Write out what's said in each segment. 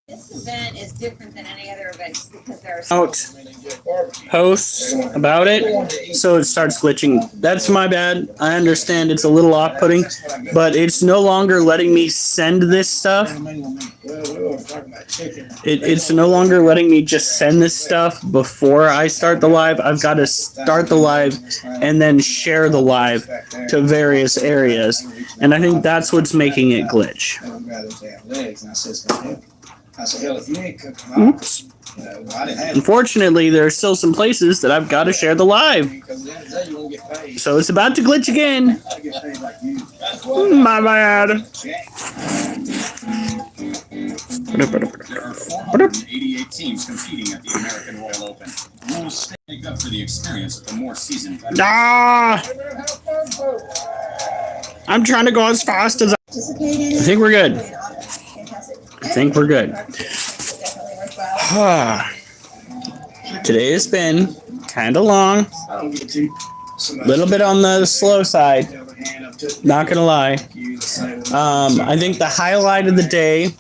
This event is different than any other event because there are out posts about it, so it starts glitching. That's my bad. I understand it's a little off-putting, but it's no longer letting me send this stuff. It's no longer letting me just send this stuff before I start the live. I've got to start the live and then share the live to various areas, and I think that's what's making it glitch. Oops. Unfortunately, there are still some places that I've got to share the live. So it's about to glitch again. My bad. There are 488 teams competing at the American Royal Open. Rules make up for the experience of the more seasoned veterans. I'm trying to go as fast as I think we're good. I think we're good. Today has been kind of long. A little bit on the slow side. Not gonna lie. I think the highlight of the day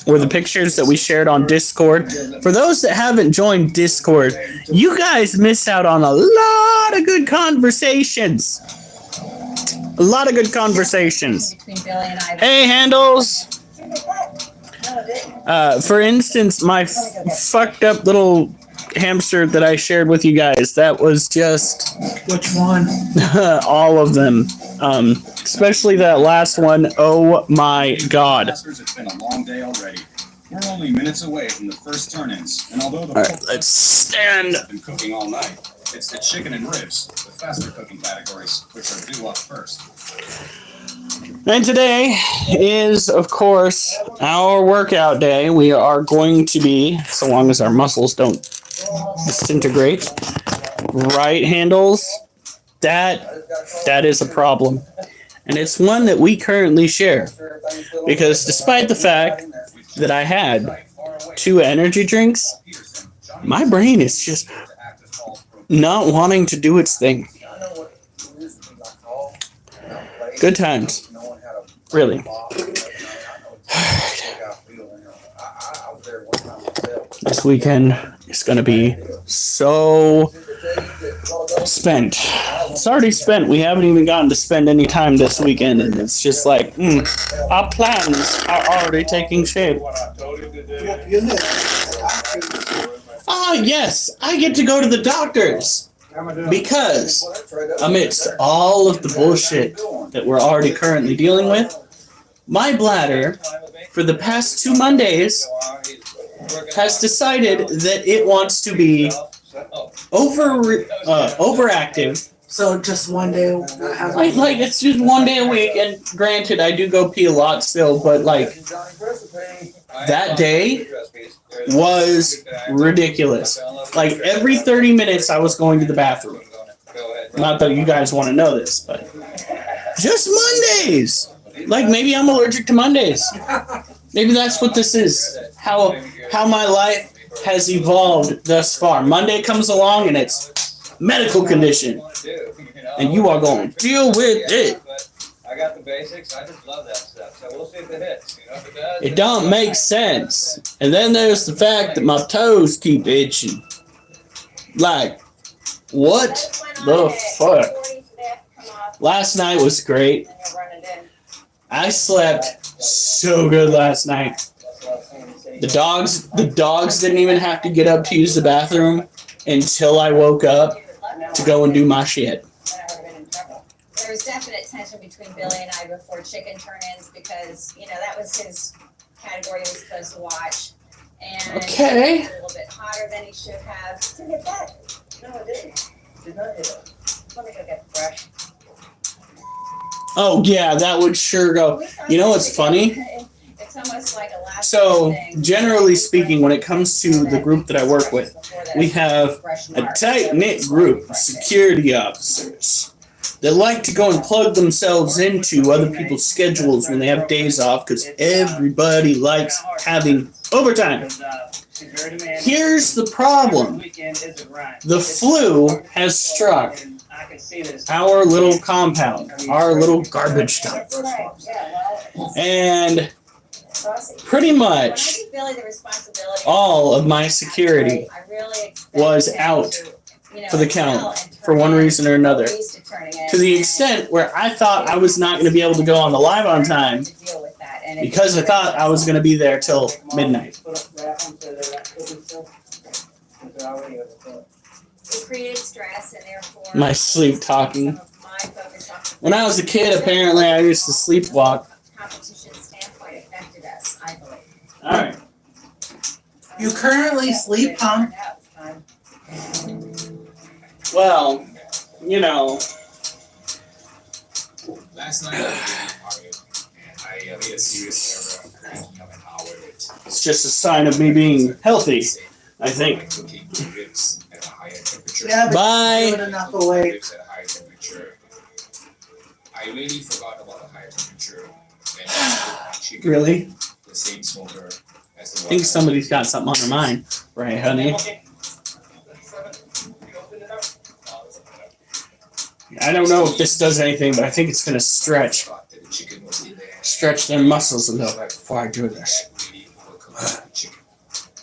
were the pictures that we shared on Discord. For those that haven't joined Discord, you guys miss out on a lot of good conversations. A lot of good conversations. Hey, Handles. For instance, my fucked up little hamster that I shared with you guys, that was just... Which one? all of them. Especially that last one. Oh my god. It's been a long day already. We're only minutes away from the first turn-ins, and although the Alright, let's stand. have been cooking all night, it's the chicken and ribs, the faster cooking categories, which are due up first. And today is, of course, our workout day. We are going to be, so long as our muscles don't disintegrate, right handles. That is a problem. And it's one that we currently share. Because despite the fact that I had 2 energy drinks, my brain is just not wanting to do its thing. Good times. Really. This weekend is going to be so spent. It's already spent. We haven't even gotten to spend any time this weekend, and it's just like, our plans are already taking shape. Yes, I get to go to the doctor's. Because amidst all of the bullshit that we're already currently dealing with, my bladder, for the past 2 Mondays, has decided that it wants to be overactive. So just one day. Like it's just 1 day a week, and granted, I do go pee a lot still, but like that day was ridiculous. Like every 30 minutes, I was going to the bathroom. Not that you guys want to know this, but just Mondays. Like maybe I'm allergic to Mondays. Maybe that's what this is. How my life has evolved thus far. Monday comes along and it's medical condition, and you are going to deal with it. I got the basics. I just love that stuff. So we'll see if it hits. You know, if it does, It don't make sense. And then there's the fact that my toes keep itching. Like, what the fuck? Last night was great. I slept so good last night. The dogs didn't even have to get up to use the bathroom until I woke up to go and do my shit. There was definite tension between Billy and I before chicken turn-ins because, that was his category he was supposed to watch. And Okay. he was a little bit hotter than he should have. Did it hit that? No, it didn't. Did not hit it. Let me go get the brush. Oh, yeah, that would sure go. You know what's funny? It's almost like a last So, thing. generally speaking, when it comes to the group that I work with, we have a tight-knit group of security officers that like to go and plug themselves into other people's schedules when they have days off because everybody likes having overtime. Here's the problem. The flu has struck our little compound, our little garbage dump. And Saucy. pretty When I much give Billy the responsibility. all of my security I really expect was him out to, you know, for the excel count and for turn one in reason or what another. we're used to turning in. To the extent where I thought I was not going to be able to go on the live on time To deal with that, and it's because I thought I was going to be there till midnight. It creates stress, and therefore My sleep talking. some of my focus on When I was a kid, apparently I used to sleepwalk. competition standpoint affected us, I believe. All right. You currently sleep, huh? Well, you know, Last night I was really tired, and I made a serious error of cranking up an hour late. it's just a sign of me being healthy, I think. Cooking the ribs at a higher temperature. Yeah, but Bye. good enough awake. Ribs at a higher temperature. I really forgot about the higher temperature when I cooked my chicken. Really? The same smoker as the I one think somebody's got something on their mind. Right, honey? I don't know if this does anything, but I think it's going to stretch thought that the chicken was in there. stretch their muscles a little bit before I do this. That really overcooked the chicken.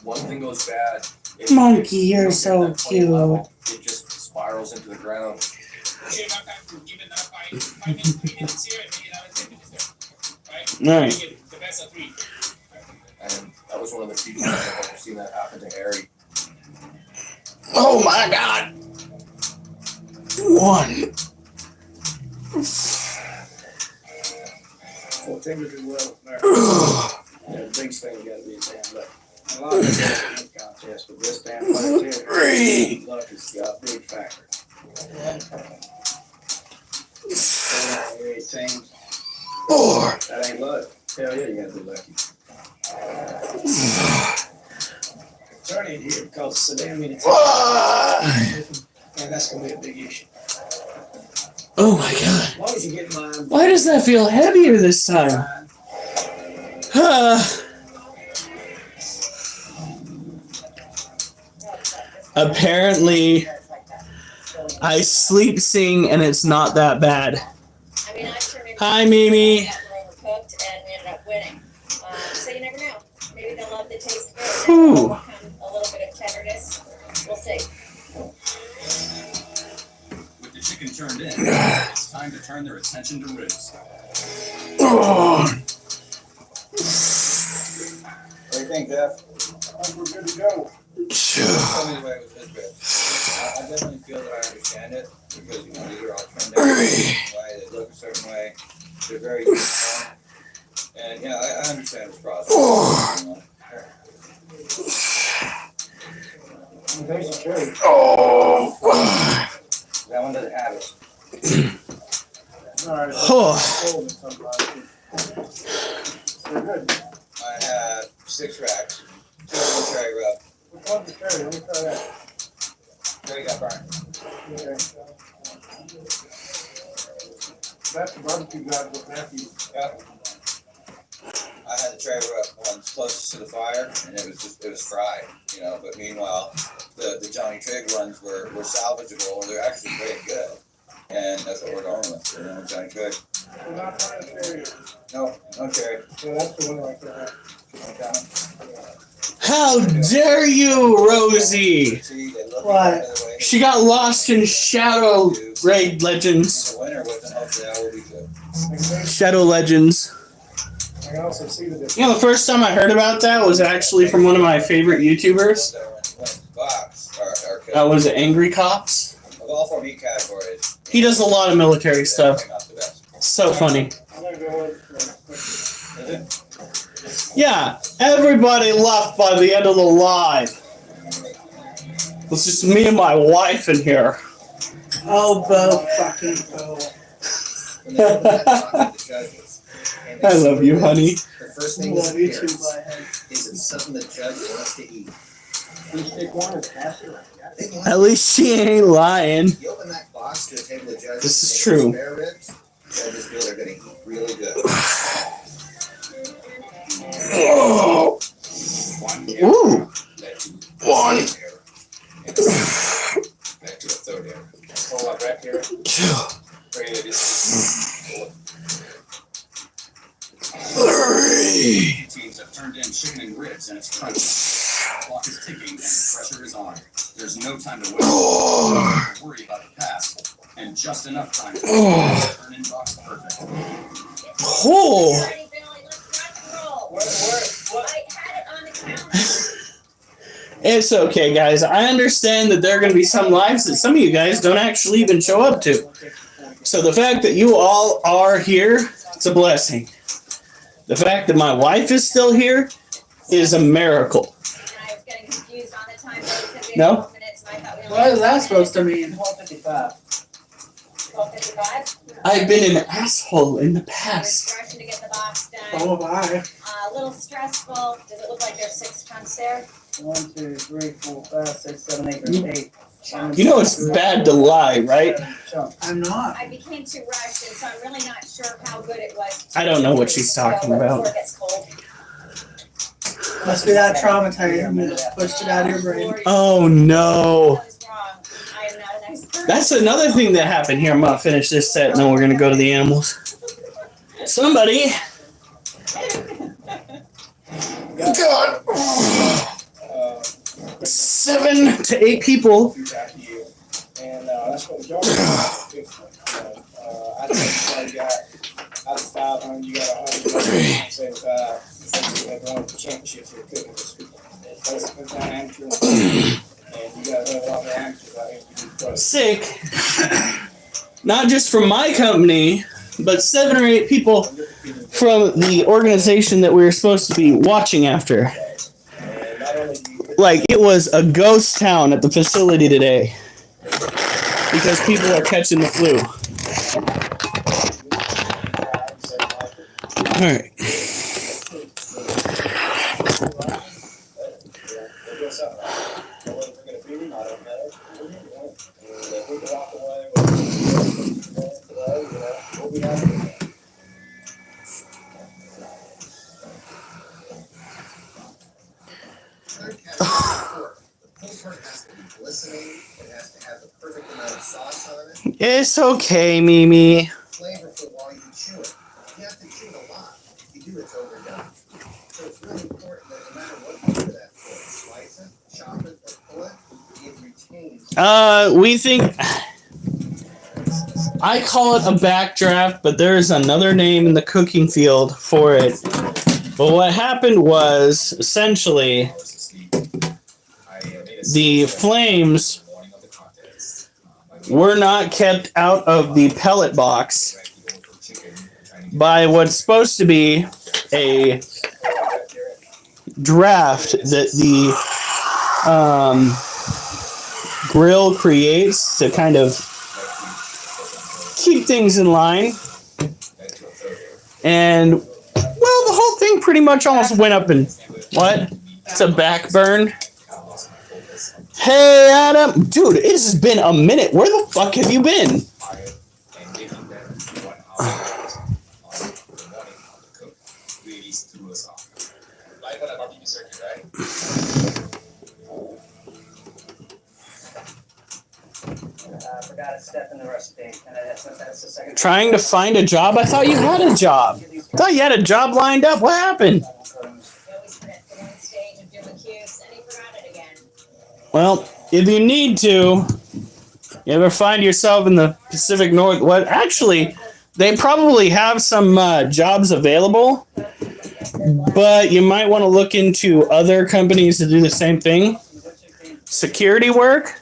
One thing goes bad. if- Monkey, if you you're don't get so that 20 level, cute. It just spirals into the ground. Okay, now time to give it another 3 minutes here and maybe another 10 minutes there. Right? Alright. Make it the best of 3. And that was one of the few times I've ever seen that happen to Harry. Oh my god! One. Well, temperature well, yeah, the biggest thing you gotta be is damn lucky. A lot of it's a contest, but this damn place here, Three. luck has got a big factor. 8 teams, Four. that ain't luck. Hell yeah, you gotta be lucky. Attorney here because it's so damn many teams, Five. and that's gonna be a big issue. Oh my god. As long as you get mine. Why does that feel heavier this time? Apparently, I sleep sing and it's not that bad. I mean, I turned in. Hi, Mimi. That were overcooked, and we ended up winning. So you never know. Maybe they'll love the taste of it. Whew. And will come a little bit of tenderness. We'll see. With the chicken turned in, it's time to turn their attention to ribs. Oh. What do you think, Jeff? I think we're good to go. Tell me the way it was his ribs. I definitely feel that I understand it because, you know, these are all turned out a certain way, they look a certain way, they're very uniform. And, yeah, I understand this process. You know. Taste the cherry. Oh. That one doesn't have it. Alright. Oh. They're good. I had 6 racks, 2 of them cherry rub. Which one's the cherry? Let me try that. Cherry got burned. Okay. That's the barbecue guy with Matthew. Yep. I had the cherry rub ones closest to the fire, and it was fried, you know. But meanwhile, the Johnny Trigg ones were salvageable. They're actually very good, and that's what we're going with. You know, Johnny Trigg. We're not trying to cherry. No cherry. Yeah, that's the one right there. Okay. How dare you, Rosie? See, they look What? the other way. She got lost in Shadow Raid Legends. He's a winner with them. Hopefully, that will be good. Shadow Legends. I can also see the difference. You know, the first time I heard about that was actually from one of my favorite YouTubers. That was Angry Cops. Of all 4 meat categories, He does a lot of military stuff. not the best. So funny. I'm gonna go with, Is it? Yeah, everybody left by the end of the live. It's just me and my wife in here. Oh, Bo fucking Bo. When they open that box with the judges, and they I love you, honey. The first I thing love that you too, appears bye. is it something the judge wants to eat. we stick one and pass it. They want- At least she ain't lying. You open that box to a table of judges. This is and they true. Spare ribs, judges feel they're gonna eat really good. Oh. One Ooh. error led to a One. second error, and a second led to a third error. Hold up right here. Two. Ready to just. Teams have turned in chicken and ribs, and it's crunching. The clock is ticking, and the pressure is on. There's no time to waste. Don't worry about the past, and just enough time to turn in box perfect. Oh. Ready, Billy, let's rock and roll. I had it on the counter. It's okay, guys. I understand that there are going to be some lives that some of you guys don't actually even show up to. So the fact that you all are here, it's a blessing. The fact that my wife is still here is a miracle. And I was getting confused on the time. They said we had No? 12 minutes, and I thought we only What had is that 12 supposed to minutes. mean? 12:55. I've been an asshole in the I was past. rushing to get the box done. Oh, bye. A little stressful. Does it look like there's 6 chunks there? 1, 2, 3, 4, 5, 6, 7, 8, there's 8. You know it's bad to lie, right? I'm not. I became too rushed, and so I'm really not sure how good it was. I don't know what she's talking about. Before it gets cold. Must be that traumatizing. You just pushed it out of your brain. Oh no. I was wrong. I am not a nice person. That's another thing that happened here. I'm going to finish this set and then we're going to go to the animals. Somebody. God. 7 to 8 people. And that's what the I think you got out of 500, you got 175. They won the championship for the cooking this week. It's basically kind of amateur, and you got a lot of amateurs out here to do pro. Sick. Not just from my company, but 7 or 8 people from the organization that we were supposed to be watching after. And not only do you Like, it was a ghost town at the facility today because people are catching the flu. All right. It's okay, Mimi. Flavorful while you chew it. You have to chew it a lot. If you do, it's overdone. So it's really important that no matter what you do that for, slice it, chop it, or pull it, it retains. We think I call it a backdraft, but there is another name in the cooking field for it. But what happened was essentially the flames were not kept out of the pellet box by what's supposed to be a draft that the grill creates to kind of keep things in line. And, well, the whole thing pretty much almost went up in, what? It's a back burn. Hey, Adam. Dude, it has been a minute. Where the fuck have you been? I forgot a step in the recipe, and that's the second. Trying to find a job? I thought you had a job. I thought you had a job lined up. What happened? He always forgets the one stage of doing cubes, and he forgot it again. Well, if you need to, you ever find yourself in the Pacific Northwest? Actually, they probably have some jobs available, but you might want to look into other companies to do the same thing. Security work.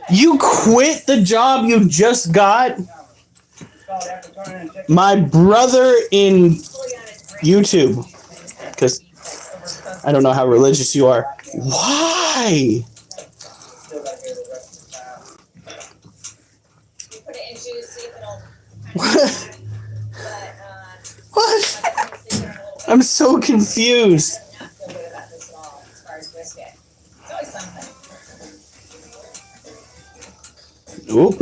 You quit the job you just got? My brother in YouTube, because I don't know how religious you are. Why? You put it in juice, see if it'll What? but What? I'm so confused. not feel good about this at all as far as brisket. It's always something. Oop.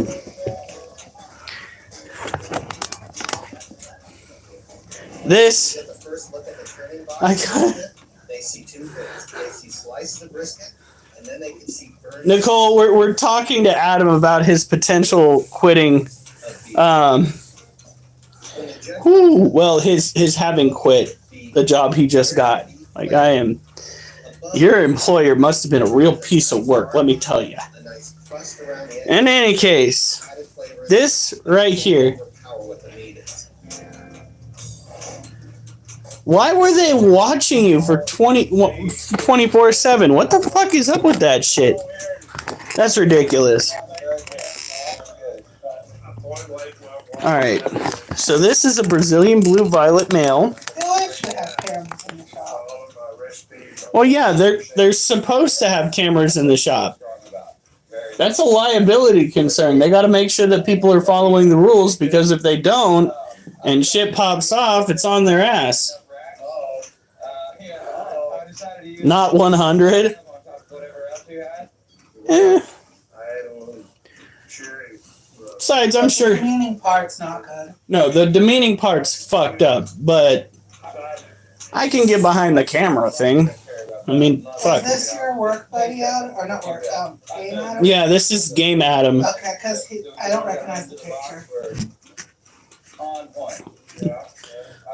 This, Get the first look at the turning box. I got They see two things. They see slices of brisket, and then they can see burned Nicole. We're talking to Adam about his potential quitting. of beef. When the judge Whew, well, his having quit the job he just got. Like I am, your employer must have been a real piece of work. Let me tell you. A nice crust around the edge. In any case, Added flavor. this right here. Overpower what the meat is. Why were they watching you for 24/7? What the fuck is up with that shit? That's ridiculous. All right. So this is a Brazilian blue violet male. They always should have cameras in the shop. Well, yeah, they're supposed to have cameras in the shop. That's a liability concern. They got to make sure that people are following the rules, because if they don't and shit pops off, it's on their ass. Not 100. Besides, I'm sure. The meaning part's not good. No, the demeaning part's fucked up, but I can get behind the camera thing. I mean, fuck. Is this your work buddy Adam? Or not work, game Adam? Yeah, this is Game Adam. Okay, because I don't recognize the picture. On point.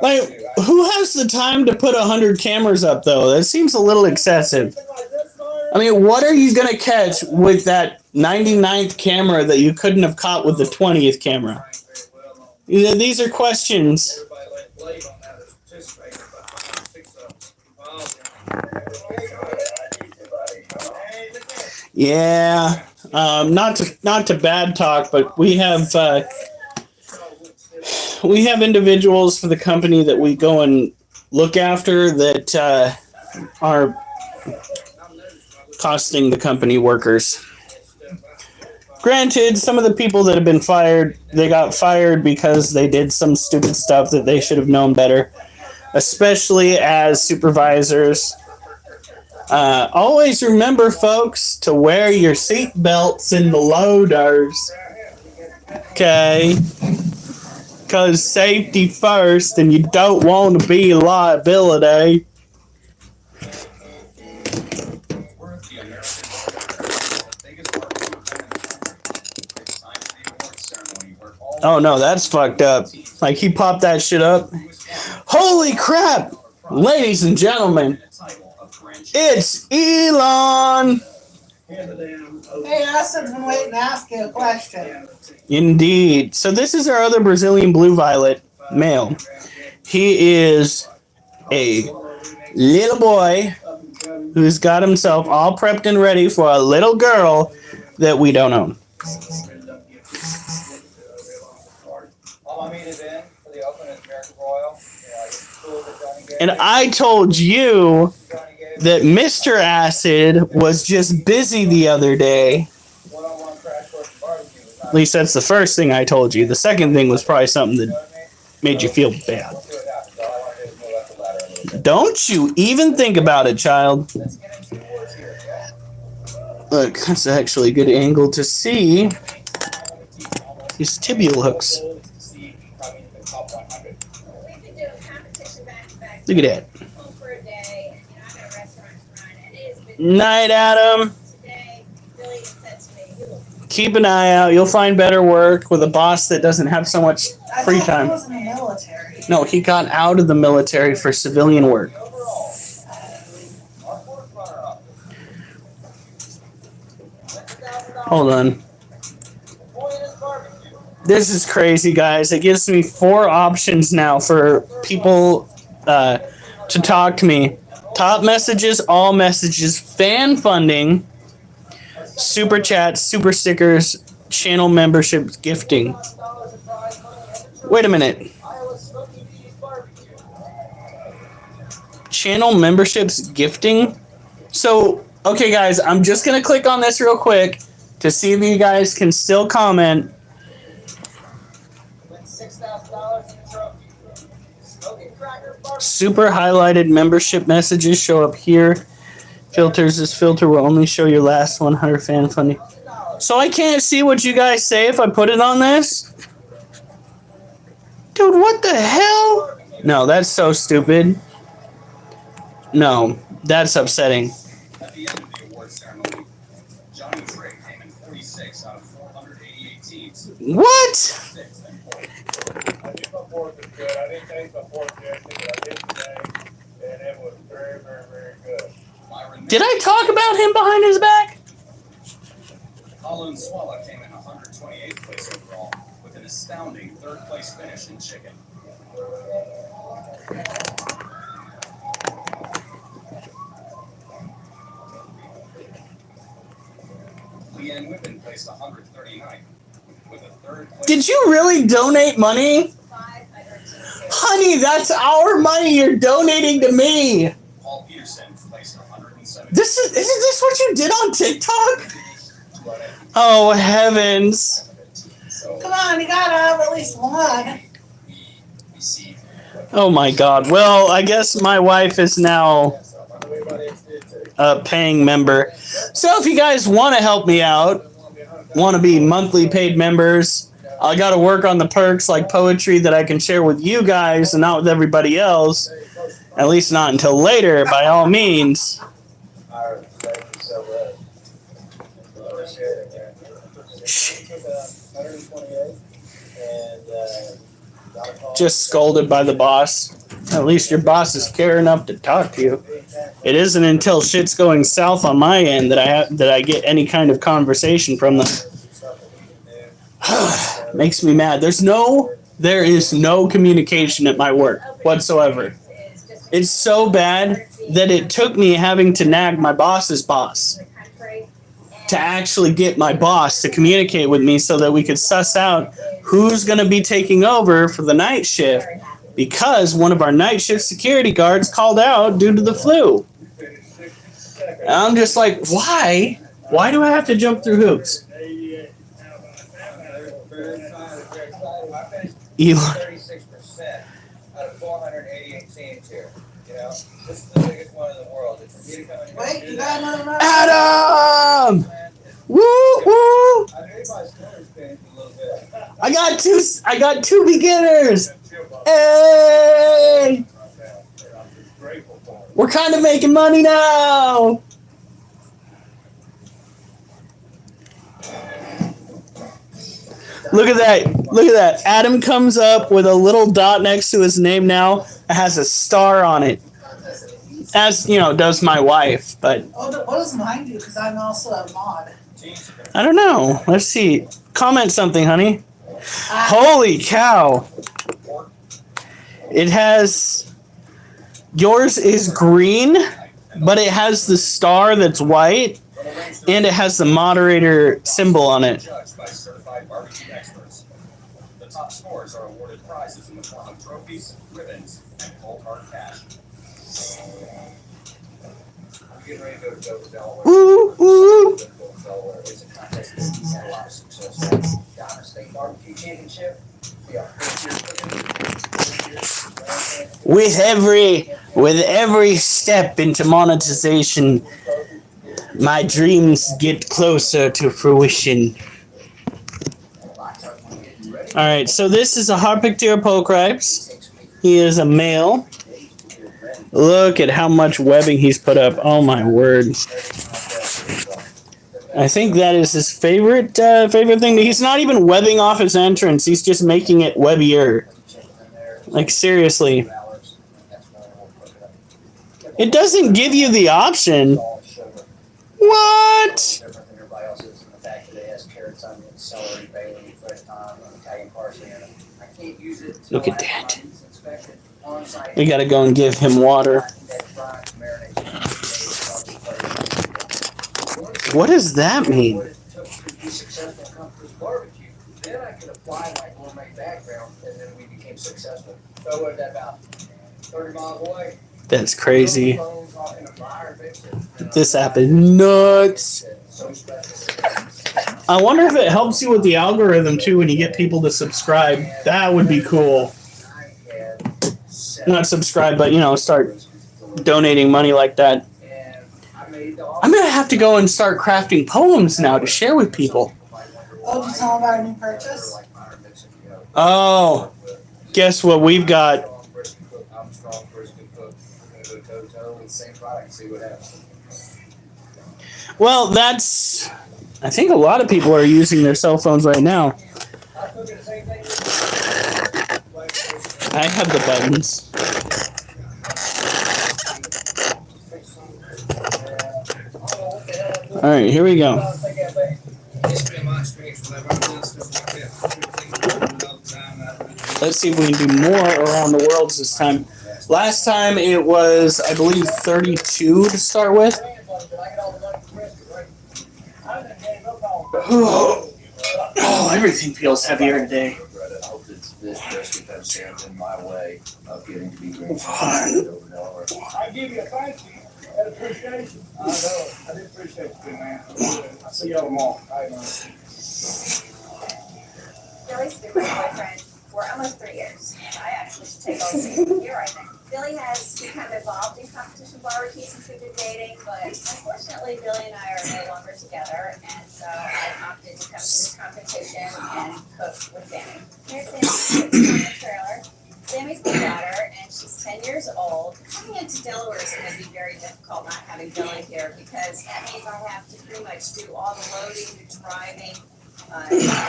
Like, who has the time to put 100 cameras up, though? That seems a little excessive. I mean, what are you going to catch with that 99th camera that you couldn't have caught with the 20th camera? These are questions. Yeah, not to bad talk, but we have individuals for the company that we go and look after that are costing the company workers. Granted, some of the people that have been fired, they got fired because they did some stupid stuff that they should have known better, especially as supervisors. Always remember, folks, to wear your seat belts in the loaders. Okay? Because safety first, and you don't want to be a liability. Oh no, that's fucked up. Like, he popped that shit up. Holy crap! Ladies and gentlemen, it's Elon! Hey, Austin's been waiting to ask you a question. Indeed. So this is our other Brazilian blue violet male. He is a little boy who's got himself all prepped and ready for a little girl that we don't own. All my meat is in for the open is American Royal. And I told you that Mr. Acid was just busy the other day. At least that's the first thing I told you. The second thing was probably something that made you feel bad. Don't you even think about it, child. Look, that's actually a good angle to see his tibial hooks. Look at that. Night, Adam. Keep an eye out. You'll find better work with a boss that doesn't have so much free time. He was in the military. No, he got out of the military for civilian work. Hold on. This is crazy, guys. It gives me 4 options now for people to talk to me. Top messages, all messages, fan funding, super chats, super stickers, channel memberships, gifting. Wait a minute. Channel memberships, gifting? So, okay, guys, I'm just going to click on this real quick to see if you guys can still comment. Super highlighted membership messages show up here. Filters. This filter will only show your last 100 fan funding. So I can't see what you guys say if I put it on this? Dude, what the hell? No, that's so stupid. No, that's upsetting. At the end of the award ceremony, Johnny Trigg came in 46 out of 488 teams. What? Sixth and 44. pork was good. I didn't taste my pork yesterday, but I did today, and it was very, very, very good. Did I talk about him behind his back? Holland Swallow came in 128th place overall, with an astounding third place finish in chicken. Leanne Whippen placed 139th, with a third place. Did you really donate money? 526. Honey, that's our money you're donating to me. Paul Peterson placed 170th. Isn't this what you did on TikTok? Oh heavens. Come on, you gotta have at least one. Oh my god. Well, I guess my wife is now a paying member. So if you guys want to help me out, want to be monthly paid members, I got to work on the perks like poetry that I can share with you guys and not with everybody else. At least not until later, by all means. Just scolded by the boss. At least your bosses care enough to talk to you. It isn't until shit's going south on my end that I get any kind of conversation from them. Makes me mad. There is no communication at my work whatsoever. It's so bad that it took me having to nag my boss's boss to actually get my boss to communicate with me so that we could suss out who's going to be taking over for the night shift, because one of our night shift security guards called out due to the flu. And I'm just like, why? Why do I have to jump through hoops? Elon. 36% out of 488 teams here. You know, this is the biggest one in the world. And for me to come in here and Wait, do you that, got another round? Adam! man, Woo woo! I knew anybody's stomach's been a little bit. I got two beginners. Hey! We're kind of making money now. Look at that. Look at that. Adam comes up with a little dot next to his name now. It has a star on it. As, you know, does my wife, but Oh, what does mine do? Because I'm also a mod. I don't know. Let's see. Comment something, honey. Holy cow. It has, yours is green, but it has the star that's white, and it has the moderator symbol on it. Judged by certified barbecue experts. The top scorers are awarded prizes in the form of trophies, ribbons, and cold hard cash. I'm getting ready to go to Dover, Delaware. Ooh, ooh. Delaware. It's a contest that's had a lot of success. Diamond State Barbecue Championship. We are 4 years With every step into monetization, my dreams get closer to fruition. All right, so this is a Harpictira Polcripes. He is a male. Look at how much webbing he's put up. Oh my word! I think that is his favorite thing. He's not even webbing off his entrance. He's just making it webbier. Like seriously, it doesn't give you the option. What? Look at that. We gotta go and give him water. What does that mean? Then I could apply my gourmet background, and then we became successful. So what is that about? 30 miles away. That's crazy. This app is nuts. I wonder if it helps you with the algorithm too when you get people to subscribe. That would be cool. Not subscribe, but you know, start donating money like that. I'm gonna have to go and start crafting poems now to share with people. Oh, did you tell them about a new purchase? Oh, guess what we've got? I'm strong, brisket cook. We're gonna go toe to toe with the same product and see what happens. Well, that's. I think a lot of people are using their cell phones right now. I cook the same thing. I have the buttons. All right, here we go. It's been my experience whenever I'm doing stuff like that. All the time. Let's see if we can do more around the worlds this time. Last time it was, I believe, 32 to start with. Oh, everything feels heavier today. I hope that this brisket doesn't stand in my way of getting to be Grand Champion over Delaware. I give you a thank you and appreciation. I know. I do appreciate you, man. I see y'all tomorrow. All right, man. Billy's been my boyfriend for almost 3 years. I actually should take all the year, I think. Billy has become involved in competition barbecue since we've been dating, but unfortunately, Billy and I are no longer together, and so I opted to come to this competition and cook with Sammy. Here's Sammy, sits on the trailer. Sammy's my daughter, and she's 10 years old. Coming into Delaware is going to be very difficult not having Billy here, because that means I have to pretty much do all the loading, the driving,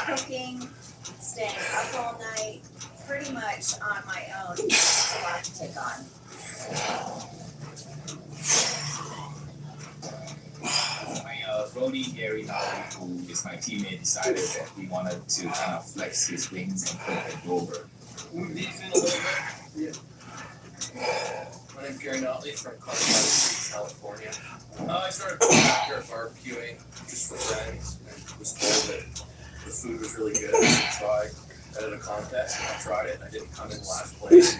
cooking, staying up all night, pretty much on my own. It's a lot to take on. My roadie Gary Howley, who is my teammate, decided that he wanted to kind of flex his wings and cook at Dover. Move these in a little bit. My name's Gary Notley from Colorado Springs, California. I started going out here barbecuing just for friends and was told that the food was really good. I should try. I did a contest and I tried it. I didn't come in last place.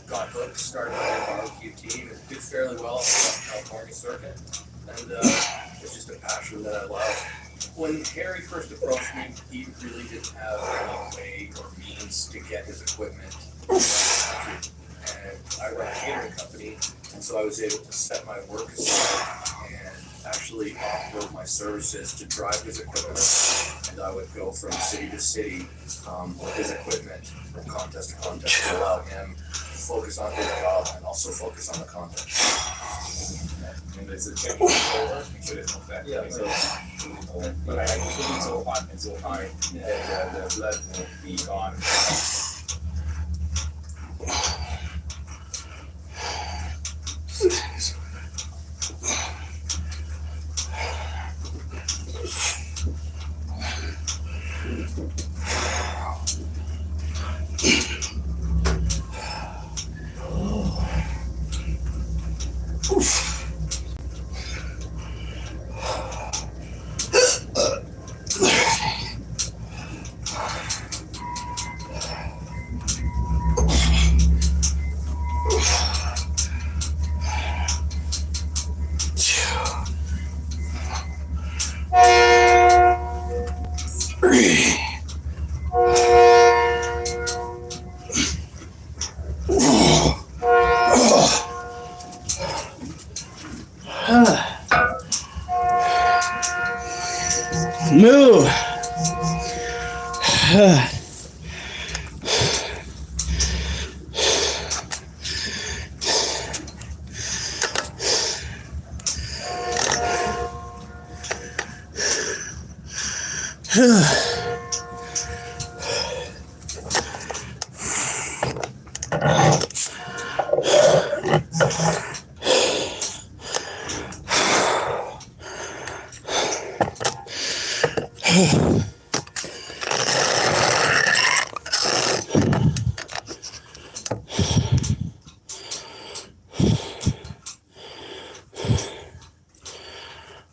Got hooked, started my own barbecue team and did fairly well on the California circuit. And it's just a passion that I love. When Harry first approached me, he really didn't have any way or means to get his equipment around the country. And I run a catering company, and so I was able to set my work aside and actually offload my services to drive his equipment. And I would go from city to city with his equipment from contest to contest to allow him to focus on his job and also focus on the contest. And there's a check over, make sure there's no fat. Yeah. So, but I like cooking so hot and so high that the blood will be gone. Move.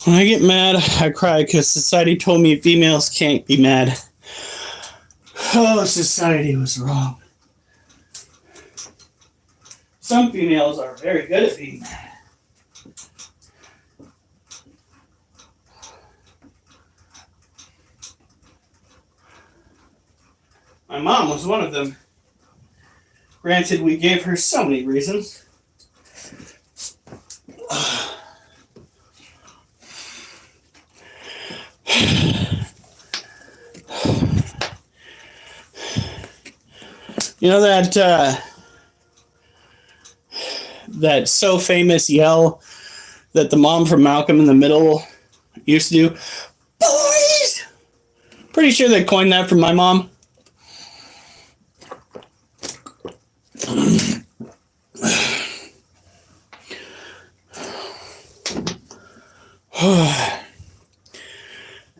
When I get mad, I cry because society told me females can't be mad. Oh, society was wrong. Some females are very good at being mad. My mom was one of them. Granted, we gave her so many reasons. You know that so famous yell that the mom from Malcolm in the Middle used to do? Boys! Pretty sure they coined that from my mom.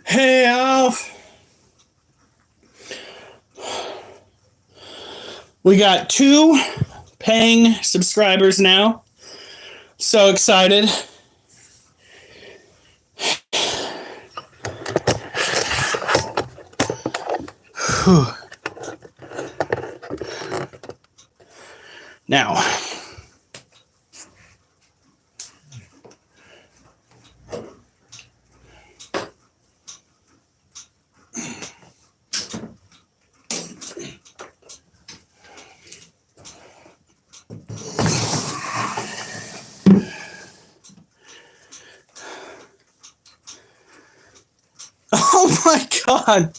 Hey, Alf. We got 2 paying subscribers now. So excited. Whew. Now, oh my God.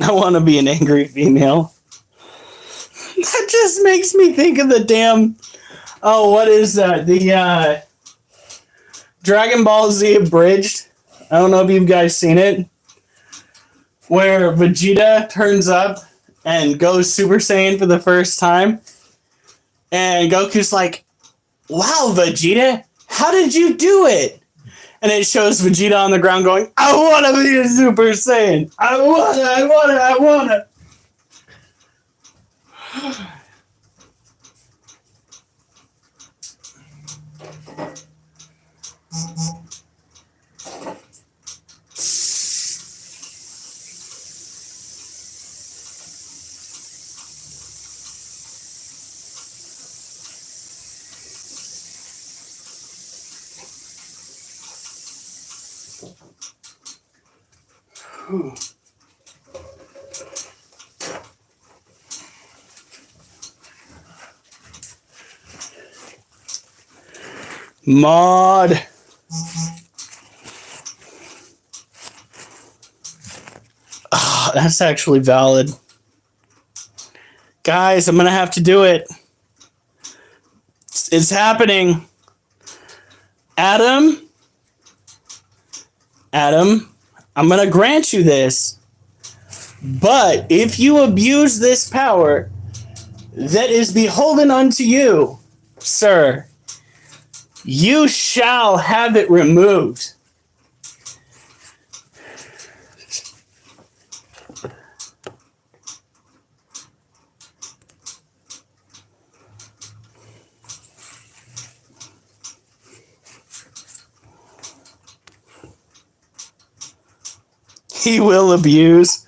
I want to be an angry female. That just makes me think of the damn... Oh, what is that? The Dragon Ball Z Abridged. I don't know if you guys seen it. Where Vegeta turns up and goes Super Saiyan for the first time. And Goku's like, wow, Vegeta, how did you do it? And it shows Vegeta on the ground going, I want to be a Super Saiyan. I want to. Mod. Oh, that's actually valid. Guys, I'm going to have to do it. It's happening. Adam, I'm going to grant you this. But if you abuse this power that is beholden unto you, sir, you shall have it removed. He will abuse.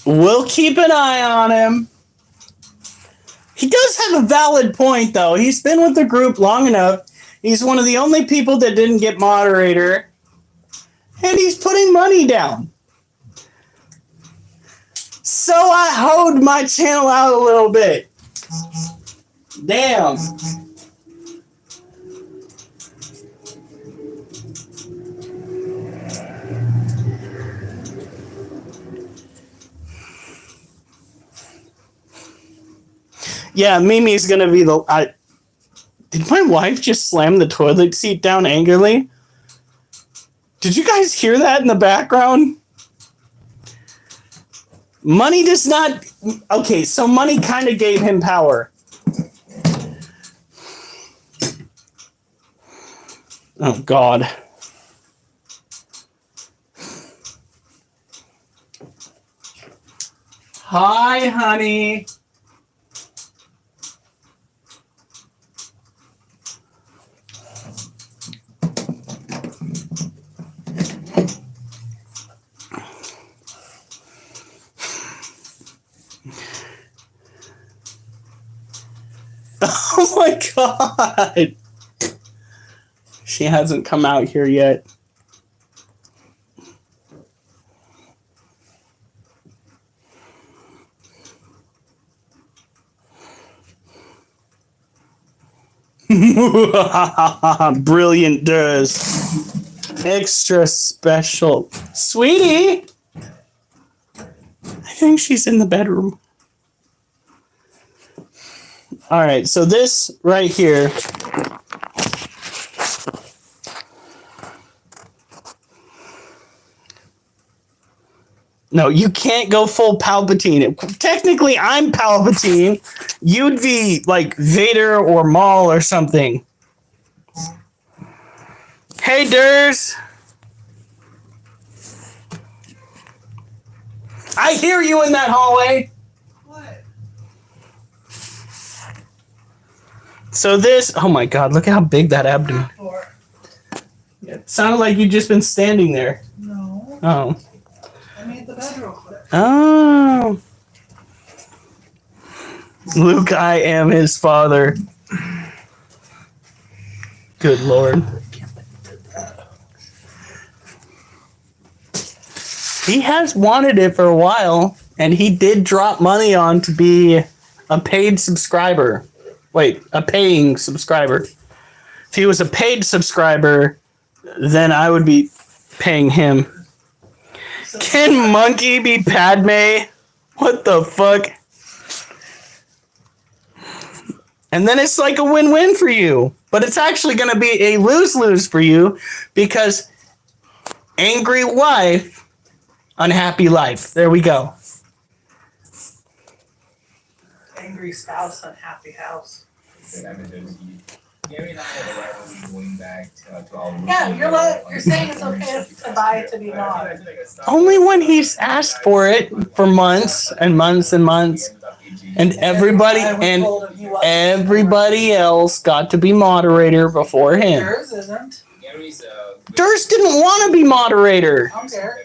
We'll keep an eye on him. He does have a valid point, though. He's been with the group long enough. He's one of the only people that didn't get moderator. And he's putting money down. So I hoed my channel out a little bit. Damn. Yeah, Mimi's gonna be the... Did my wife just slam the toilet seat down angrily? Did you guys hear that in the background? Money does not... Okay, so money kind of gave him power. Oh, God. Hi, honey. Oh my God. She hasn't come out here yet. Brilliant does. Extra special. Sweetie, think she's in the bedroom. All right, so this right here. No, you can't go full Palpatine. Technically, I'm Palpatine. You'd be like Vader or Maul or something. Hey, Durs. I hear you in that hallway. What? So this, oh my God, look at how big that abdomen. Or, It sounded like you'd just been standing there. no. Oh. I made the bed real quick. Oh. Luke, I am his father. Good Lord. He has wanted it for a while, and he did drop money on to be a paid subscriber. Wait, a paying subscriber. If he was a paid subscriber, then I would be paying him. Can Monkey be Padme? What the fuck? And then it's like a win-win for you. But it's actually going to be a lose-lose for you because angry wife, unhappy life. There we go. Angry spouse, unhappy house. Gary and I had a rivalry going back to our Yeah, you're saying it's okay to buy it to be mod. Only when he's asked for it for months and months and months. And everybody else got to be moderator before him. Yours isn't. Gary's Durst didn't want to be moderator. I don't care.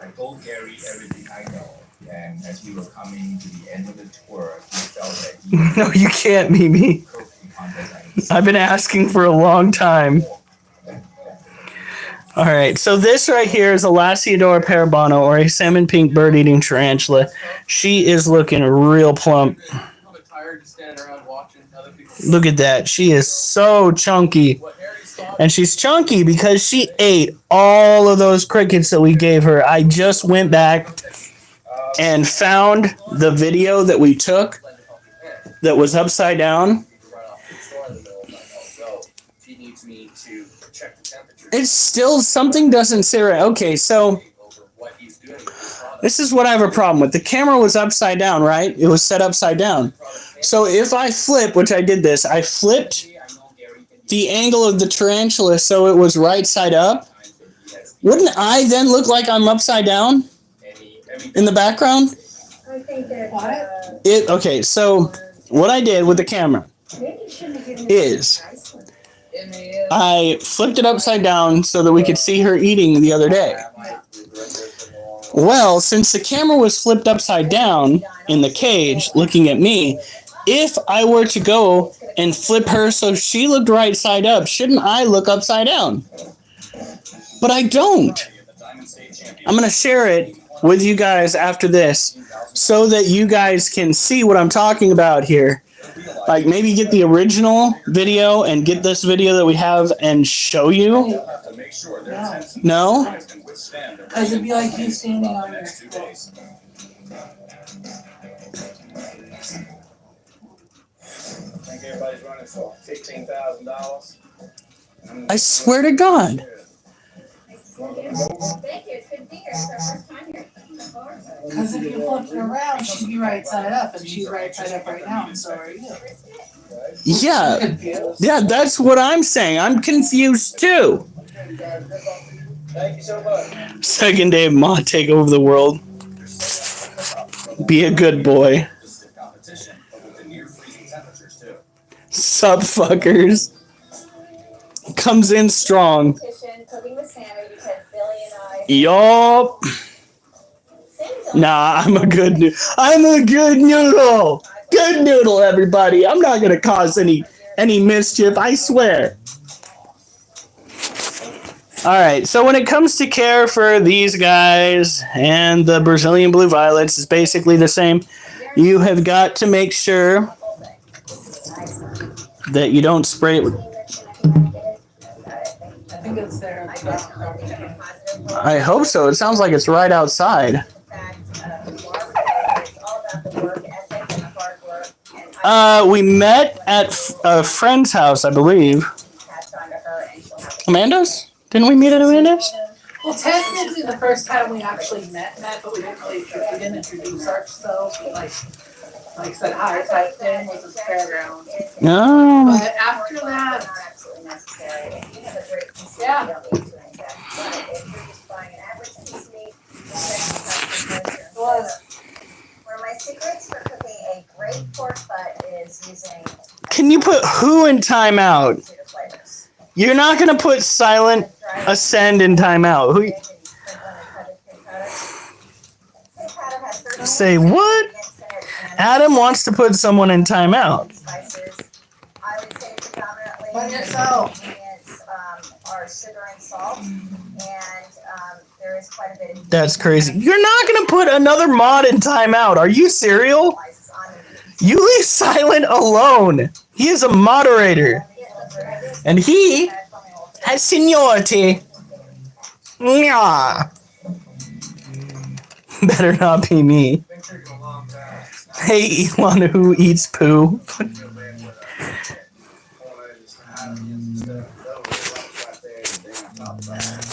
I told Gary everything I know, and as we were coming to the end of the tour, he felt that he No, you can't, Mimi. could the contest I've been asking for a long time. All right, so this right here is a Lasiodora parabano, or a salmon pink bird-eating tarantula. She is looking real plump. I'm tired of standing around watching other people. Look at that. She is so chunky. What Harry's thought. And she's chunky because she ate all of those crickets that we gave her. I just went back and found the video that we took that was upside down. She needs me to check the temperature. It's still, something doesn't sit right. Okay, so Over what he's doing with his product. this is what I have a problem with. The camera was upside down, right? It was set upside down. So if I flip, which I did this, I flipped the angle of the tarantula so it was right side up. Wouldn't I then look like I'm upside down in the background? I think that, What? Okay, so what I did with the camera maybe you shouldn't have given is it a nice one. I flipped it upside down so that we could see her eating the other day. Well, since the camera was flipped upside down in the cage looking at me, if I were to go and flip her so she looked right side up, shouldn't I look upside down? But I don't. I'm going to share it with you guys after this so that you guys can see what I'm talking about here. Like maybe get the original video and get this video that we have and show you. No? Because it'd be like you standing on your I think everybody's running for $15,000. I swear to God. Thank you, it's good to be here, it's our first time here. Because if you flipped it around, she'd be right side up, and she's right side up right now, and so are you. Yeah. Confused. Yeah, that's what I'm saying. I'm confused too. Thank you so much. Second day of mod take over the world. Be a good boy. Sup, fuckers. Comes in strong. Competition, cooking with Sammy, because Billy and I. Yup. Sammy's Nah, I'm a good noodle. Good noodle, everybody. I'm not gonna cause any mischief, I swear. Alright, so when it comes to care for these guys and the Brazilian blue violets, it's basically the same. You have got to make sure that you don't spray it with. I think it's there. I hope so. It sounds like it's right outside. We met at a friend's house, I believe. Catch on to her and she'll have Amanda's? Didn't we meet at Amanda's? Well, technically, the first time we actually met, but we didn't introduce ourselves. We like said hi type thing was a fairground. No. But after that, absolutely necessary. If you have a great piece of meat, Yeah. you don't need to inject. But if you're just buying an average piece of meat, was one of my secrets for cooking a great pork butt is using Can you put who in timeout? potato flavors. You're not gonna put silent ascend in timeout. Who? Say what? Adam wants to put someone in timeout. Spices. I would say predominantly Put yourself. ingredients are sugar and salt, and there is quite a bit of That's crazy. You're not gonna put another mod in timeout. Are you serial? spices on it. You leave Silent alone. He is a moderator, and he has seniority. Nyah. Better not be me. Been taking a long time. Hey, Elon, who eats poo?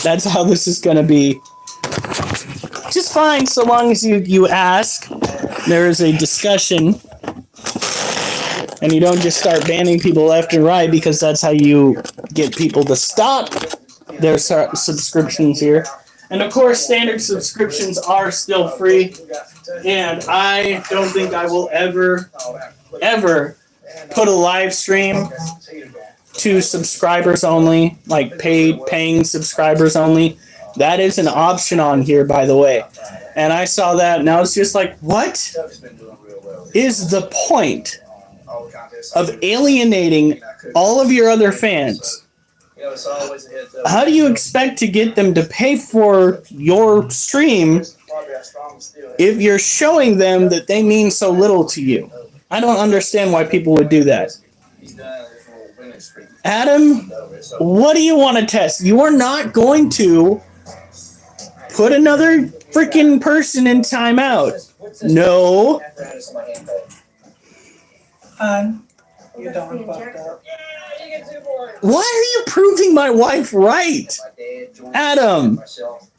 That's how this is gonna be. Just fine, so long as you ask. There is a discussion, and you don't just start banning people left and right, because that's how you get people to stop their subscriptions here. And of course, standard subscriptions are still free, and I don't think I will ever put a live stream to subscribers only, like paying subscribers only. That is an option on here, by the way. And I saw that, and I was just like, what is the point of alienating all of your other fans? How do you expect to get them to pay for your stream if you're showing them that they mean so little to you? I don't understand why people would do that. Adam, what do you want to test? You are not going to put another freaking person in timeout. No. you don't fucked up. Why are you proving my wife right? Adam. Myself,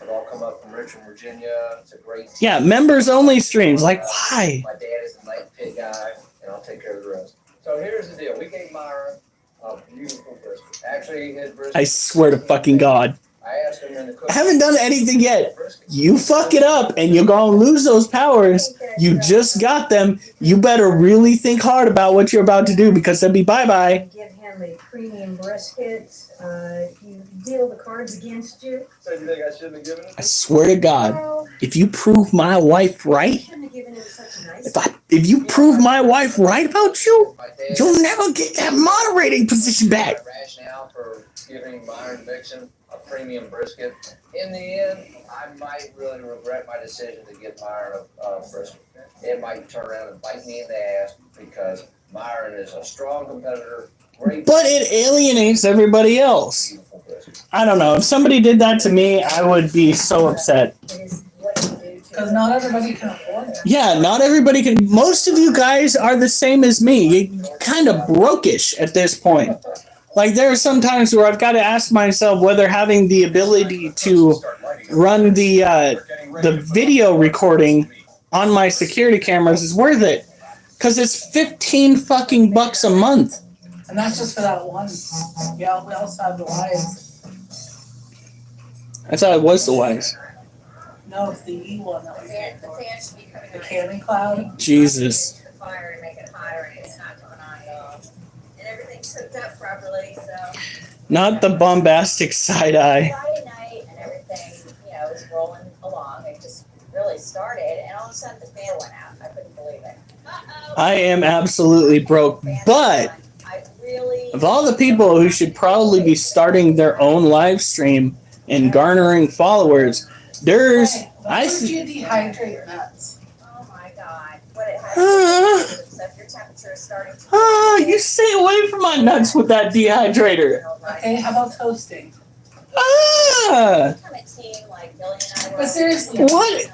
I've all come up from Richmond, Virginia. It's a great team. Yeah, members only streams. Like, why? My dad is a night pit guy, and I'll take care of the rest. So here's the deal. We gave Myra a beautiful brisket. Actually, his brisket. I swear to fucking God. I asked him in the cook. I haven't done anything yet. You fuck it up and you're gonna lose those powers. You just got them. You better really think hard about what you're about to do, because they'll be bye-bye. Give him a premium brisket. You deal the cards against you. So you think I shouldn't have given it? I swear to God, Well, if you prove my wife you right, shouldn't have given him such a nice. if you prove my wife right about you, My dad. you'll never get that moderating position back. My rationale for giving Myron Vixen a premium brisket. In the end, I might really regret my decision to give Myron a brisket. It might turn around and bite me in the ass, because Myron is a strong competitor. Great, But it alienates everybody else. beautiful brisket. I don't know. If somebody did that to me, I would be so upset. It is what you do to. Because not everybody can afford it. Yeah, not everybody can. Most of you guys are the same as me. You're kind of brokish at this point. Like, there are some times where I've got to ask myself whether having the ability to run the video recording on my security cameras is worth it. Because it's 15 fucking bucks a month. And that's just for that one. Yeah, we also have the wise. I thought it was the Wise. No, it's the E one that we The paid fan, the for. fan should be coming The on. canning cloud. Jesus. The fire and make it hotter, and it's not coming on at all. And everything's hooked up properly, so. Not the bombastic side eye. Friday night and everything, is rolling along. It just really started, and all of a sudden the fan went out. I couldn't believe it. I am absolutely broke. But I really. of all the people who should probably be starting their own live stream and garnering followers, there's Hey, I why would see. you dehydrate nuts? Oh my God! What it has to do with so if your temperature is starting to. You stay away from my nuts with that dehydrator. Okay, how about toasting? Ah, Kind of team like Billy and I were. But seriously. what?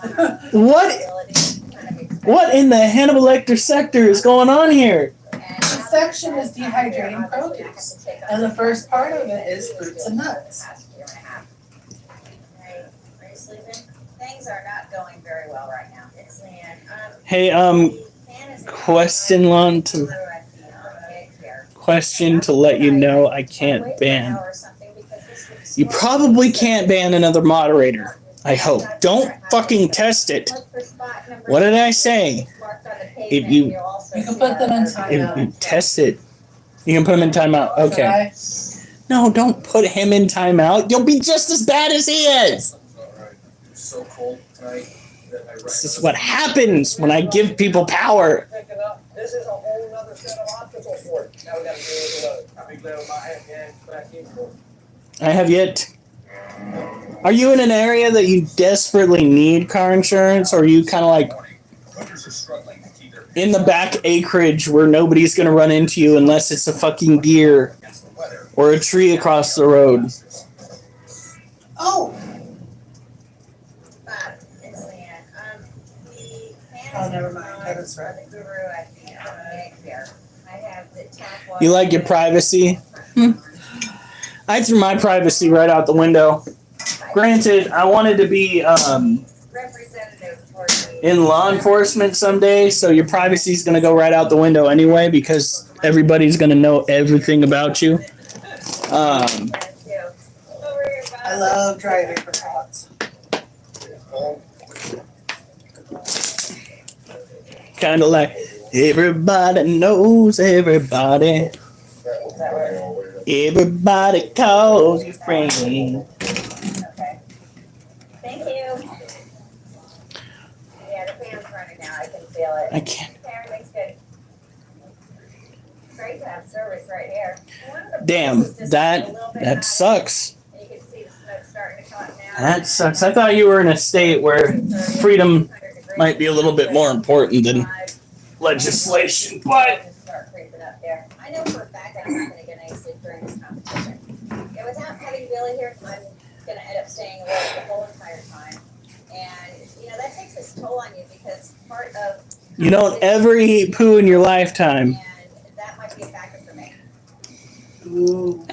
What in the Hannibal Lecter sector is going on here? This section is dehydrating produce, and the first part of it is fruits and nuts. Right, are you sleeping? Things are not going very well right now. It's Leanne. Hey, question to let you know I can't ban. You probably can't ban another moderator. I hope. Don't fucking test it. What did I say? If you can put them in if timeout. you test it, you can put him in timeout. Okay. No, don't put him in timeout. You'll be just as bad as he is. Alright, it's so cold tonight that I This is what happens when I give people power. This is a whole nother set of obstacles for it. Now we gotta deal with the load. I'll be glad with my hand back in for it. I have yet. Are you in an area that you desperately need car insurance, or are you kind of like in the back acreage where nobody's gonna run into you unless it's a fucking deer or a tree across the road? Oh, It's Leanne. The oh, never mind. That is the right. guru at the egg fair. I have the tap water. You like your privacy? I threw my privacy right out the window. Granted, I wanted to be Representative for the. in law enforcement someday, so your privacy is gonna go right out the window anyway because everybody's gonna know everything about you. I love dried apricots. Kind of like everybody knows everybody. Everybody calls you friend. Okay. Thank you. Yeah, the fan's running now. I can feel it. I can't. Everything's good. Great to have service right here. One of the Damn, places just a little bit that hot, sucks. and you can see the smoke starting to come out now. That sucks. I thought you were in a state where freedom might be a little bit more important than legislation, but Start creeping up there. I know for a fact that I'm not gonna get any sleep during this competition. And without having Billy here, I'm gonna end up staying awake the whole entire time. And, you know, that takes its toll on you because part of. you don't ever eat poo in your lifetime. And that might be a factor for me.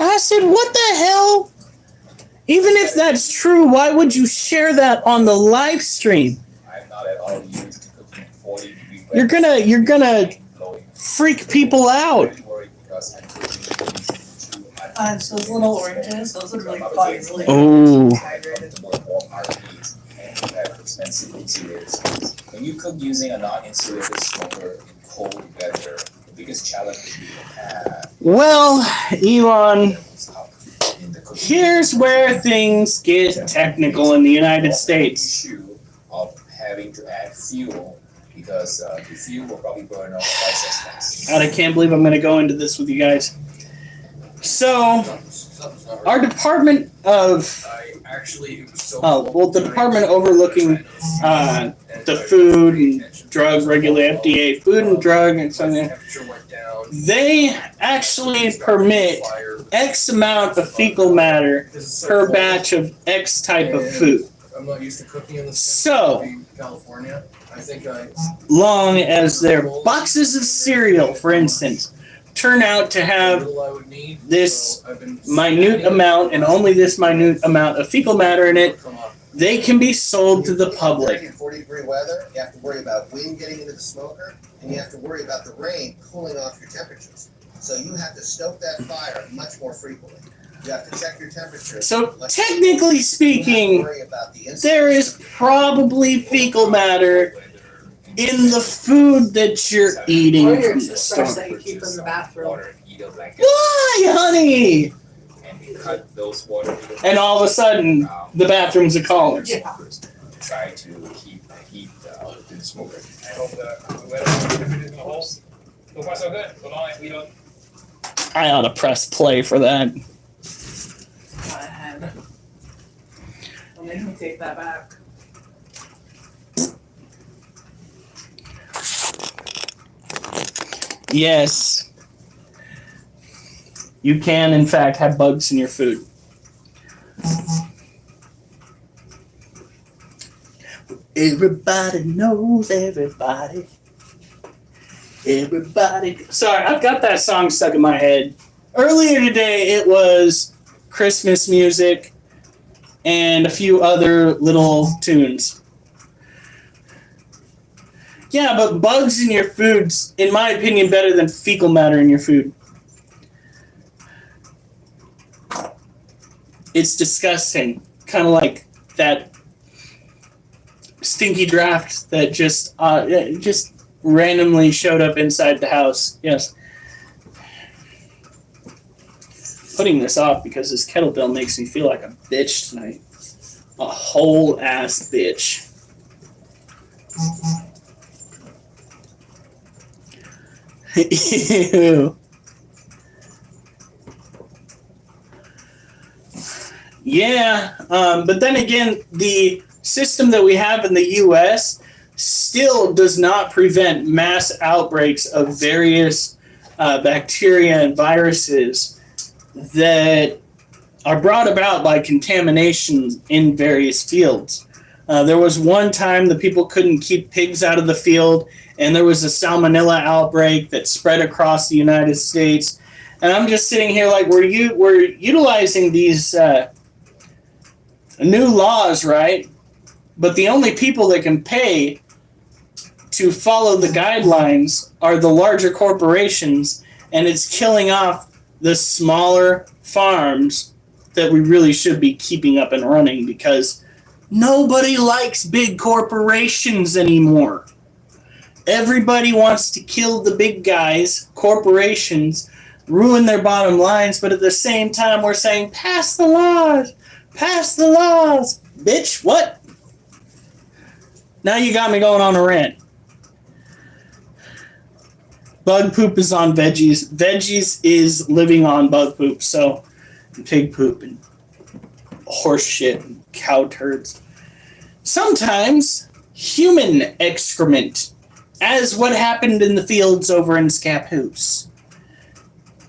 I said, what the hell? Even if that's true, why would you share that on the live stream? I'm not at all used to cooking 40-degree You're gonna freak people out. because I'm cooking So those little oranges, those are really fun. Really Oh. expensive insulators. When you cook using a non-insulated smoker in cold weather, the biggest challenge is you have Well, Elon, in the cooking. here's where things get technical in the United States. Issue of having to add fuel because the fuel will probably burn off twice as fast. God, I can't believe I'm gonna go into this with you guys. So, our Department of the department overlooking the food and drug FDA, food and drug and something, they actually permit X amount of fecal matter per batch of X type of food. I'm not used to cooking in the So, California. I think long as their boxes of cereal, for instance, turn out to have this minute amount and only this minute amount of fecal matter in it, they can be sold to the public. In 40-degree weather, you have to worry about wind getting into the smoker, and you have to worry about the rain cooling off your temperatures. So you have to stoke that fire much more frequently. You have to check your temperature. So technically speaking, there is probably fecal matter in the food that you're eating Or your from the toothbrush store. that you keep in the bathroom. Water needle blanket, Why, honey? and we cut those water needle And all of a sudden, the bathroom's a college. Yeah. try to keep the heat to the smoker. I hope the weather is in the hole. So far so good. So long as we don't. I ought to press play for that. Go ahead. Well, maybe we take that back. Yes. You can, in fact, have bugs in your food. Everybody knows everybody. Everybody. Sorry, I've got that song stuck in my head. Earlier today, it was Christmas music and a few other little tunes. Yeah, but bugs in your food's, in my opinion, better than fecal matter in your food. It's disgusting. Kind of like that stinky draft that just randomly showed up inside the house. Yes. Putting this off because this kettlebell makes me feel like a bitch tonight. A whole ass bitch. Ew. Yeah, but then again, the system that we have in the U.S. still does not prevent mass outbreaks of various bacteria and viruses that are brought about by contamination in various fields. There was one time the people couldn't keep pigs out of the field, and there was a salmonella outbreak that spread across the United States. And I'm just sitting here like, we're utilizing these new laws, right? But the only people that can pay to follow the guidelines are the larger corporations, and it's killing off the smaller farms that we really should be keeping up and running, because nobody likes big corporations anymore. Everybody wants to kill the big guys, corporations, ruin their bottom lines, but at the same time we're saying, pass the laws, pass the laws. Bitch, what? Now you got me going on a rant. Bug poop is on veggies. Veggies is living on bug poop, so pig poop and horse shit and cow turds. Sometimes human excrement, as what happened in the fields over in Scappoose.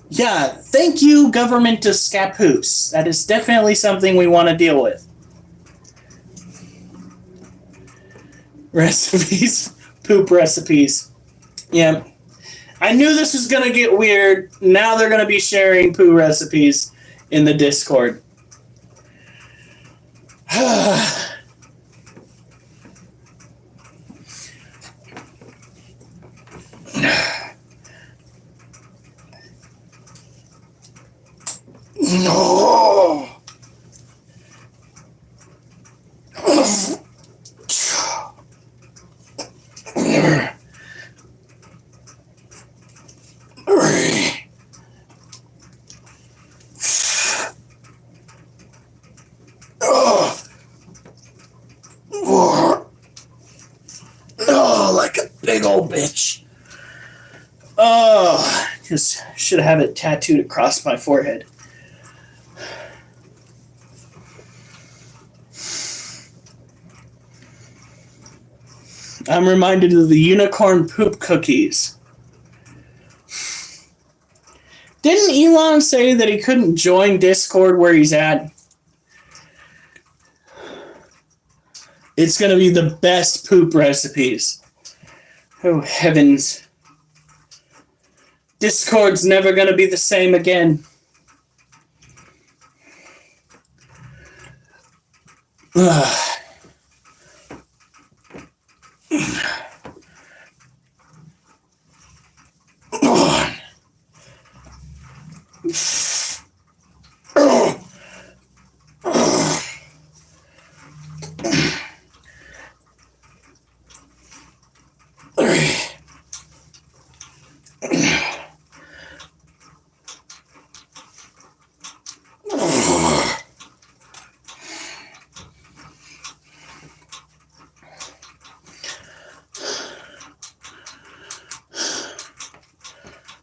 Yeah, thank you, government of Scappoose. That is definitely something we want to deal with. Recipes, poop recipes. Yeah. I knew this was going to get weird. Now they're going to be sharing poo recipes in the Discord. No. Oh, like a big old bitch. Oh, just should have it tattooed across my forehead. I'm reminded of the unicorn poop cookies. Didn't Elon say that he couldn't join Discord where he's at? It's going to be the best poop recipes. Oh, heavens. Discord's never going to be the same again. Ugh.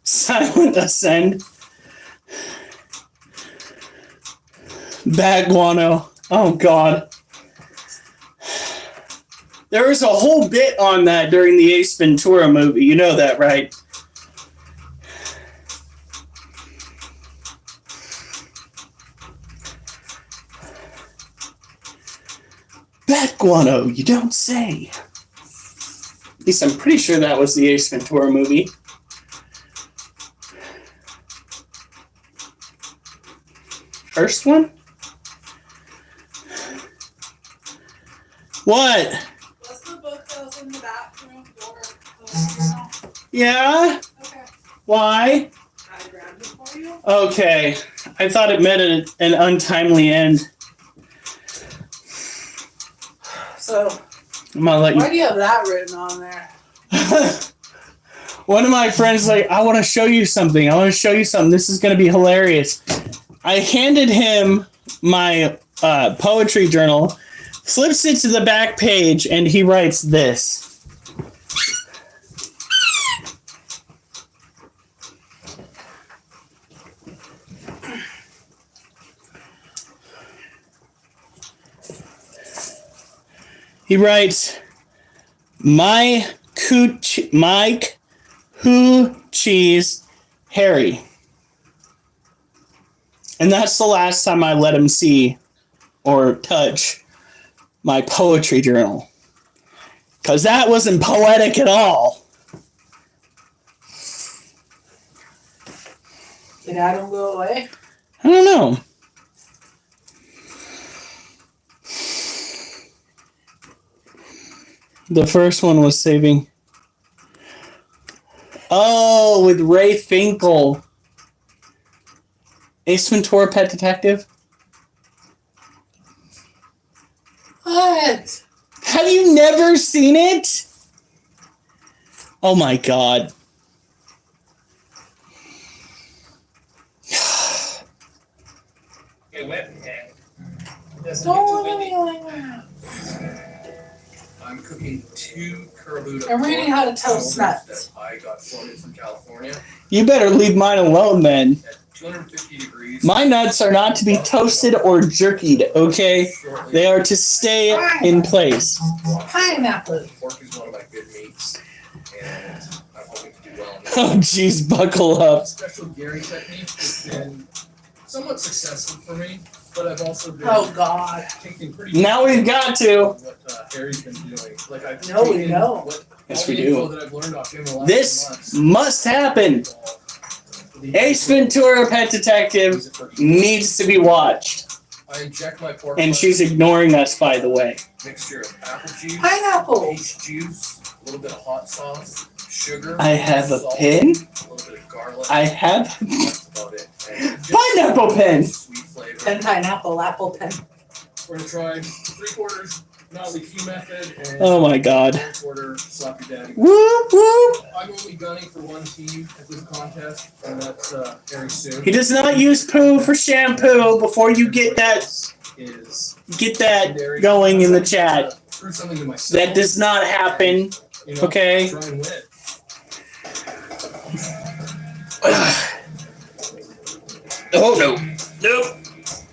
Silent Ascend. Bad guano. Oh, God. There was a whole bit on that during the Ace Ventura movie. You know that, right? Bat guano, you don't say. At least I'm pretty sure that was the Ace Ventura movie. First one? What? What's the book that was in the bathroom door? Yeah? Okay. Why? I grabbed it for you. Okay. I thought it meant an untimely end. So, I'm gonna let why you. do you have that written on there? One of my friends like, I want to show you something. I want to show you something. This is going to be hilarious. I handed him my poetry journal, flips it to the back page, and he writes this. He writes, Mike Who Cheese Harry. And that's the last time I let him see or touch my poetry journal. Because that wasn't poetic at all. Did Adam go away? I don't know. The first one was saving. Oh, with Ray Finkel. Ace Ventura: Pet Detective. What? Have you never seen it? Oh my god. Don't look at me like that. I'm cooking 2 caribou. I'm reading how to toast nuts. That I got floated from California You better leave mine alone then. at 250 degrees. My nuts are not to be toasted or jerkied, okay? Shortly. They are to stay in place. Pineapple. Pork is one of my good meats, and I'm hoping to do well on Oh jeez, buckle that. up. Special Gary technique has been somewhat successful for me, but I've also been Oh God. taking pretty Now we've got to. what Harry's been doing. Like I've No, we taken don't. what Yes, all we the do. info that I've learned off him in the last This months. must happen. Ace Ventura: Pet Detective needs to be watched. I inject my pork And butt she's ignoring us, by the way. mixture of apple juice, Pineapple. peach juice, a little bit of hot sauce, sugar. I have a salt, pen. A little bit of garlic. I have That's about it. And just pineapple pen. sweet flavor. Pen, pineapple, apple pen. We're gonna try 3/4 Motley Q method and Oh my god. 1/4 Sloppy Daddy. Whoop whoop. I'm only gunning for one team at this contest, and that's very soon. He does not use poo for shampoo before you get that Is going in the chat. prove something to myself. That does not happen. You know, okay. Try and win. Oh no. Nope.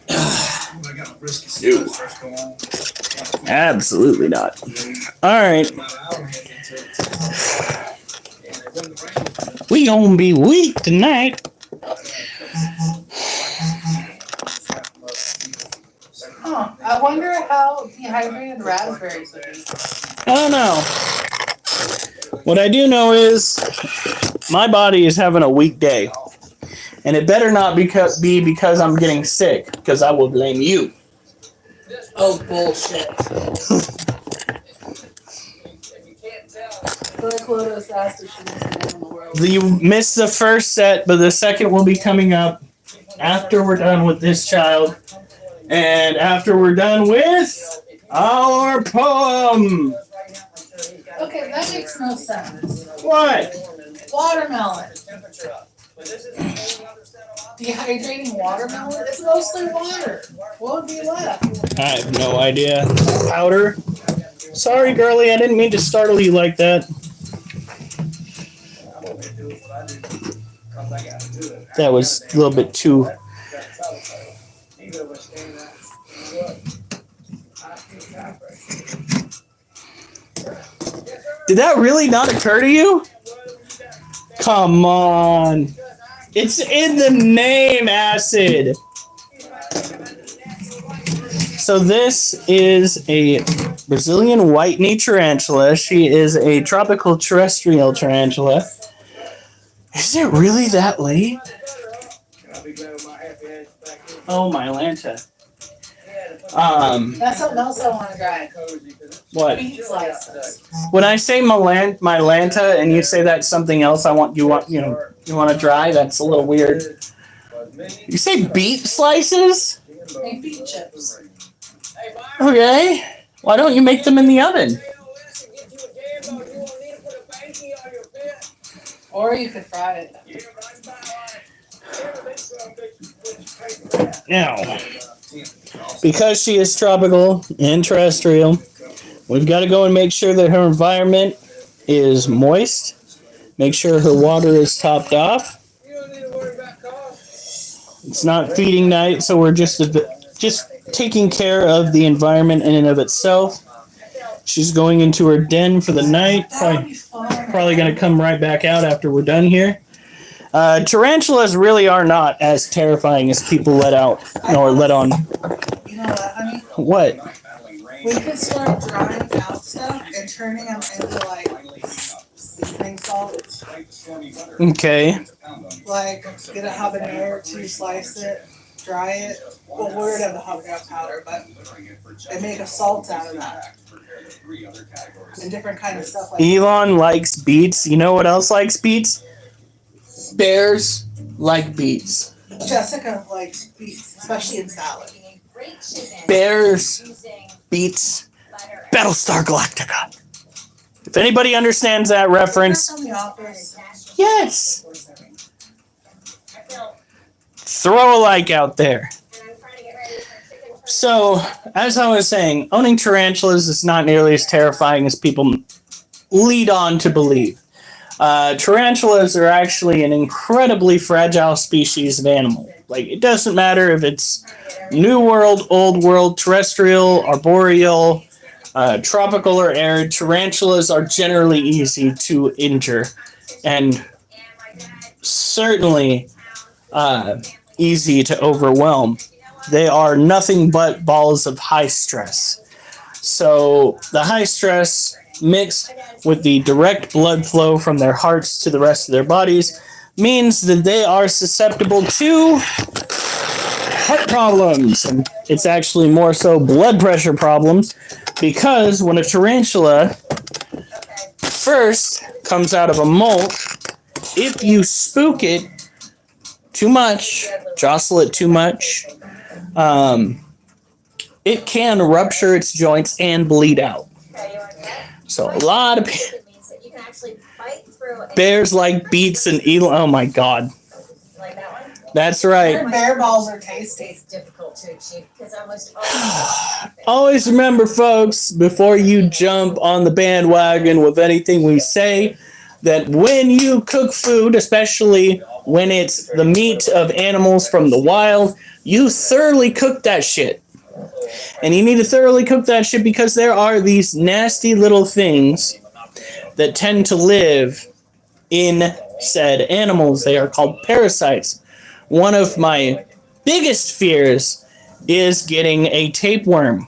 I got my brisket No. first go on. Absolutely not. Alright. We gonna be weak tonight. Huh. I wonder how dehydrated raspberries would be. I don't know. What I do know is my body is having a weak day. And it better not be because I'm getting sick, because I will blame you. Oh, bullshit. Black Lotus asked if she was the one in the world. You missed the first set, but the second will be coming up after we're done with this child. And after we're done with our poem. Okay, that makes no sense. What? Watermelon. Dehydrating watermelon? It's mostly water. What would be left? I have no idea. Powder? Sorry, girlie, I didn't mean to startle you like that. That was a little bit too... Did that really not occur to you? Come on. It's in the name, acid. So this is a Brazilian white knee tarantula. She is a tropical terrestrial tarantula. Is it really that late? Oh, my Lanta. That's something else I wanna try. What? Beet slices. When I say my Lanta and you say that's something else you want to try, that's a little weird. You say beet slices? Make beet chips. Okay. Why don't you make them in the oven? Or you could fry it. Now, because she is tropical and terrestrial, we've got to go and make sure that her environment is moist. Make sure her water is topped off. It's not feeding night, so we're just taking care of the environment in and of itself. She's going into her den for the night. Probably going to come right back out after we're done here. Tarantulas really are not as terrifying as people let out or let on. You know what, honey? What? We could start drying out stuff and turning them into like seasoning salts. Okay. Like get a habanero to slice it, dry it. Well, we already have the habanero powder, but they make a salt out of that. And different kind of stuff like Elon likes beets. You know what else likes beets? Bears like beets. Jessica likes beets, especially in salad. Bears, beets, Battlestar Galactica. If anybody understands that reference, From the office. yes. Throw a like out there. So, as I was saying, owning tarantulas is not nearly as terrifying as people lead on to believe. Tarantulas are actually an incredibly fragile species of animal. Like, it doesn't matter if it's New World, Old World, terrestrial, arboreal, tropical, or arid. Tarantulas are generally easy to injure and certainly easy to overwhelm. They are nothing but balls of high stress. So the high stress mixed with the direct blood flow from their hearts to the rest of their bodies means that they are susceptible to heart problems. And it's actually more so blood pressure problems, because when a tarantula first comes out of a molt, if you spook it too much, jostle it too much, it can rupture its joints and bleed out. So a lot of bears like beets and eel. Oh my god. That's right. Their bear balls are tasty. It's difficult to achieve because almost Always remember, folks, before you jump on the bandwagon with anything we say, that when you cook food, especially when it's the meat of animals from the wild, you thoroughly cook that shit. And you need to thoroughly cook that shit because there are these nasty little things that tend to live in said animals. They are called parasites. One of my biggest fears is getting a tapeworm.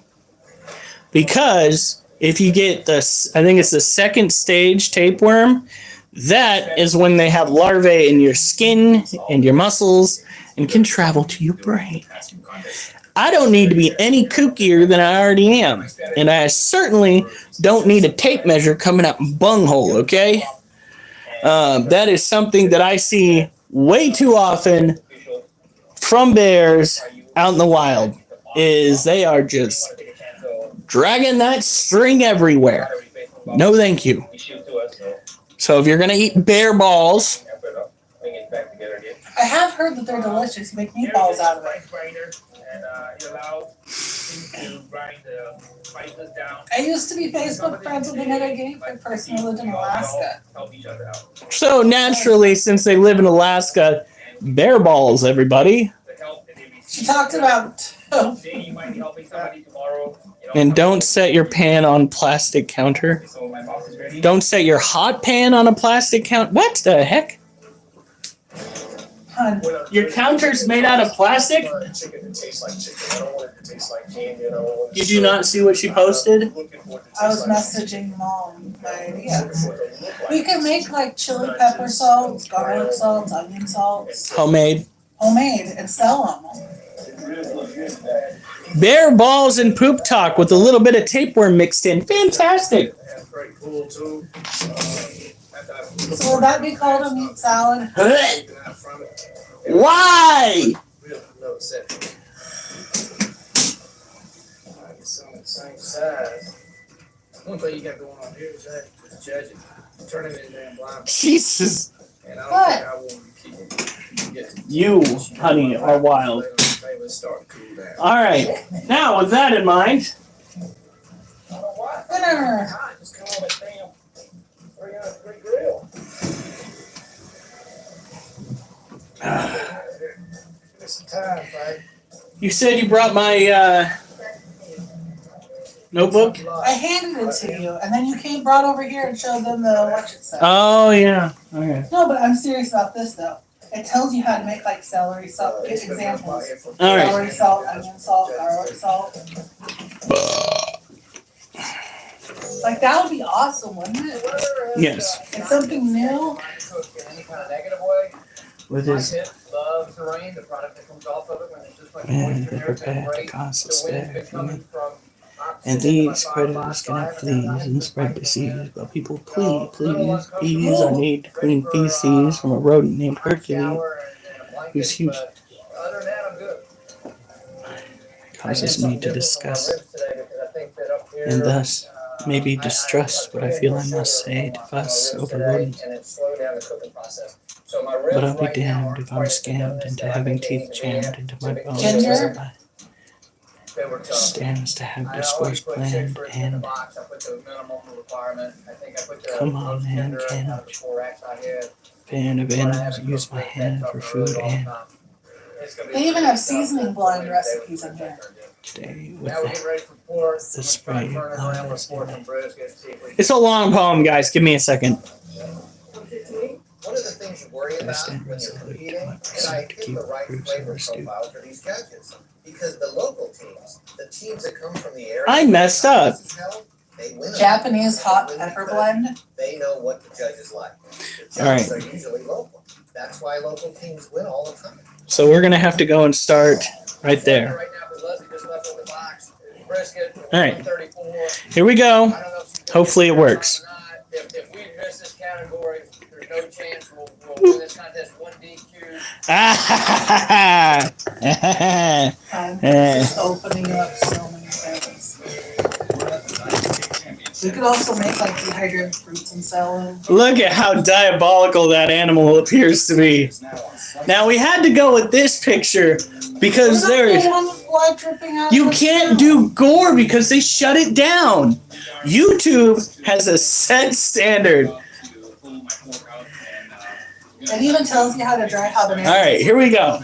Because if you get this, I think it's the second stage tapeworm, that is when they have larvae in your skin and your muscles and can travel to your brain. I don't need to be any kookier than I already am. And I certainly don't need a tape measure coming out my bunghole, okay? That is something that I see way too often from bears out in the wild, is they are just dragging that string everywhere. No thank you. So if you're going to eat bear balls, I have heard that they're delicious. You make meatballs out of it. I used to be Facebook friends with another guinea pig person who lived in Alaska. so naturally, since they live in Alaska, bear balls, everybody. She talked about And don't set your pan on plastic counter. Don't set your hot pan on a plastic counter. What the heck? Hun, Your counter's made out of plastic? Chicken that tastes like chicken. I don't want it to taste like candy. I don't want it You do not see what she posted? I was messaging Mom my ideas. We can make like chili pepper salts, garlic salts, onion salts, Homemade. homemade, and sell them. Bear balls and poop talk with a little bit of tapeworm mixed in. Fantastic. That's pretty cool too. So will that be called a meat salad? Why? No, set. Get some of the same size. One thing you got going on here is that the judge turning it damn blind. Jesus. And I don't What? think I want to get You, honey, are wild. Hey, let's start to cool down. All right. Now, with that in mind, Dinner. Just come on that damn 300-degree grill. Give me some time, babe. you said you brought my notebook? I handed it to you, and then you brought over here and showed them the what it said. Oh, yeah. Okay. No, but I'm serious about this though. It tells you how to make like celery salt. Get examples. All right. Celery salt, onion salt, garlic salt. Like that would be awesome, wouldn't it? Yes. It's something new. Cook in any kind of negative way. With My his kid loves the rain, the product that comes off of it, when it's just like and moisture be there, it's been prepared to great. cause The wind's been despair. coming from And opposite these my critters box, can so I have haven't fleas had and time spread to disease, but people little please, uncomfortable. bees are need to clean feces from a rodent named Hercules, shower and a blanket, who's huge. but other than that, I'm good. Causes me to discuss, I did something different with my ribs today because I think that up here, and thus maybe I distrust what I feel I must say to my fuss ribs over today, rodents. and it slowed down the cooking process. So my ribs But I'll be right now damned aren't if I'm quite as scammed done into as I having think they teeth need to be jammed at into to my be bones Ginger? as a They were tough. stands to have I always discourse put planned, citrus in the and box. I put the minimum requirement. I think I put the come on, roast man, tender can out of the 4 racks I had. fan of But I animals haven't use cooked my with that hand stuff for in a really food, long and time. It's gonna be They even pretty have tough. seasoning blend They recipes in would here. today with Now we're the getting ready for pork. the spray of Turn it around with blood. pork and brisket. See if we It's a long poem, guys. Give me a second. One of the things you worry I about stand when you're resolute competing to my is pursuit I to get keep the right proofs flavor over stew. profile for these judges. Because the local teams, the teams that come from the area. I messed up. this is held, they win. Japanese hot pepper blend. They know what the judges like. The All right. judges are usually local. That's why local teams win all the time. So we're gonna have to go and start right there. Right now, because Leslie just left with the box. Brisket. All right. 134. Here we I go. don't know if she's Hopefully it gonna be works. or not. If we miss this category, there's no chance we'll win this contest 1 DQ. I'm just opening up so many things. We could also make like dehydrated fruits and salad. Look at how diabolical that animal appears to be. Now we had to go with this picture because What about the there one with blood dripping out you of the can't spoon? do gore because they shut it down. YouTube has a set standard. It even tells you how to dry habanero. All right, here we go.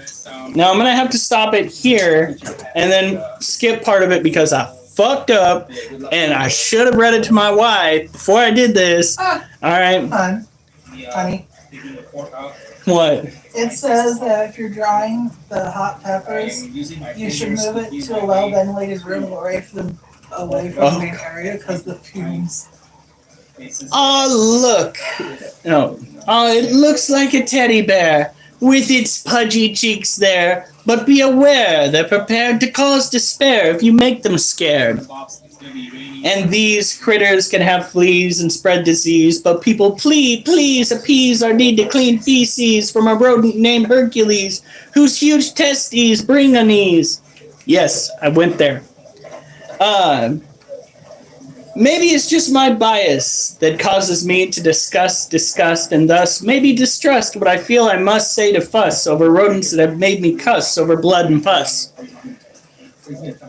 Now I'm gonna have to stop it here and then skip part of it because I fucked up and I should have read it to my wife before I did this. All right, Honey, what? it says that if you're drying the hot peppers, you should move it to a well-ventilated room away from the main area because the fumes. Oh, look. No. Oh, it looks like a teddy bear with its pudgy cheeks there. But be aware, they're prepared to cause despair if you make them scared. And these critters can have fleas and spread disease, but people, please appease our need to clean feces from a rodent named Hercules, whose huge testes bring unease. Yes, I went there. Maybe it's just my bias that causes me to disgust, and thus maybe distrust what I feel I must say to fuss over rodents that have made me cuss over blood and pus.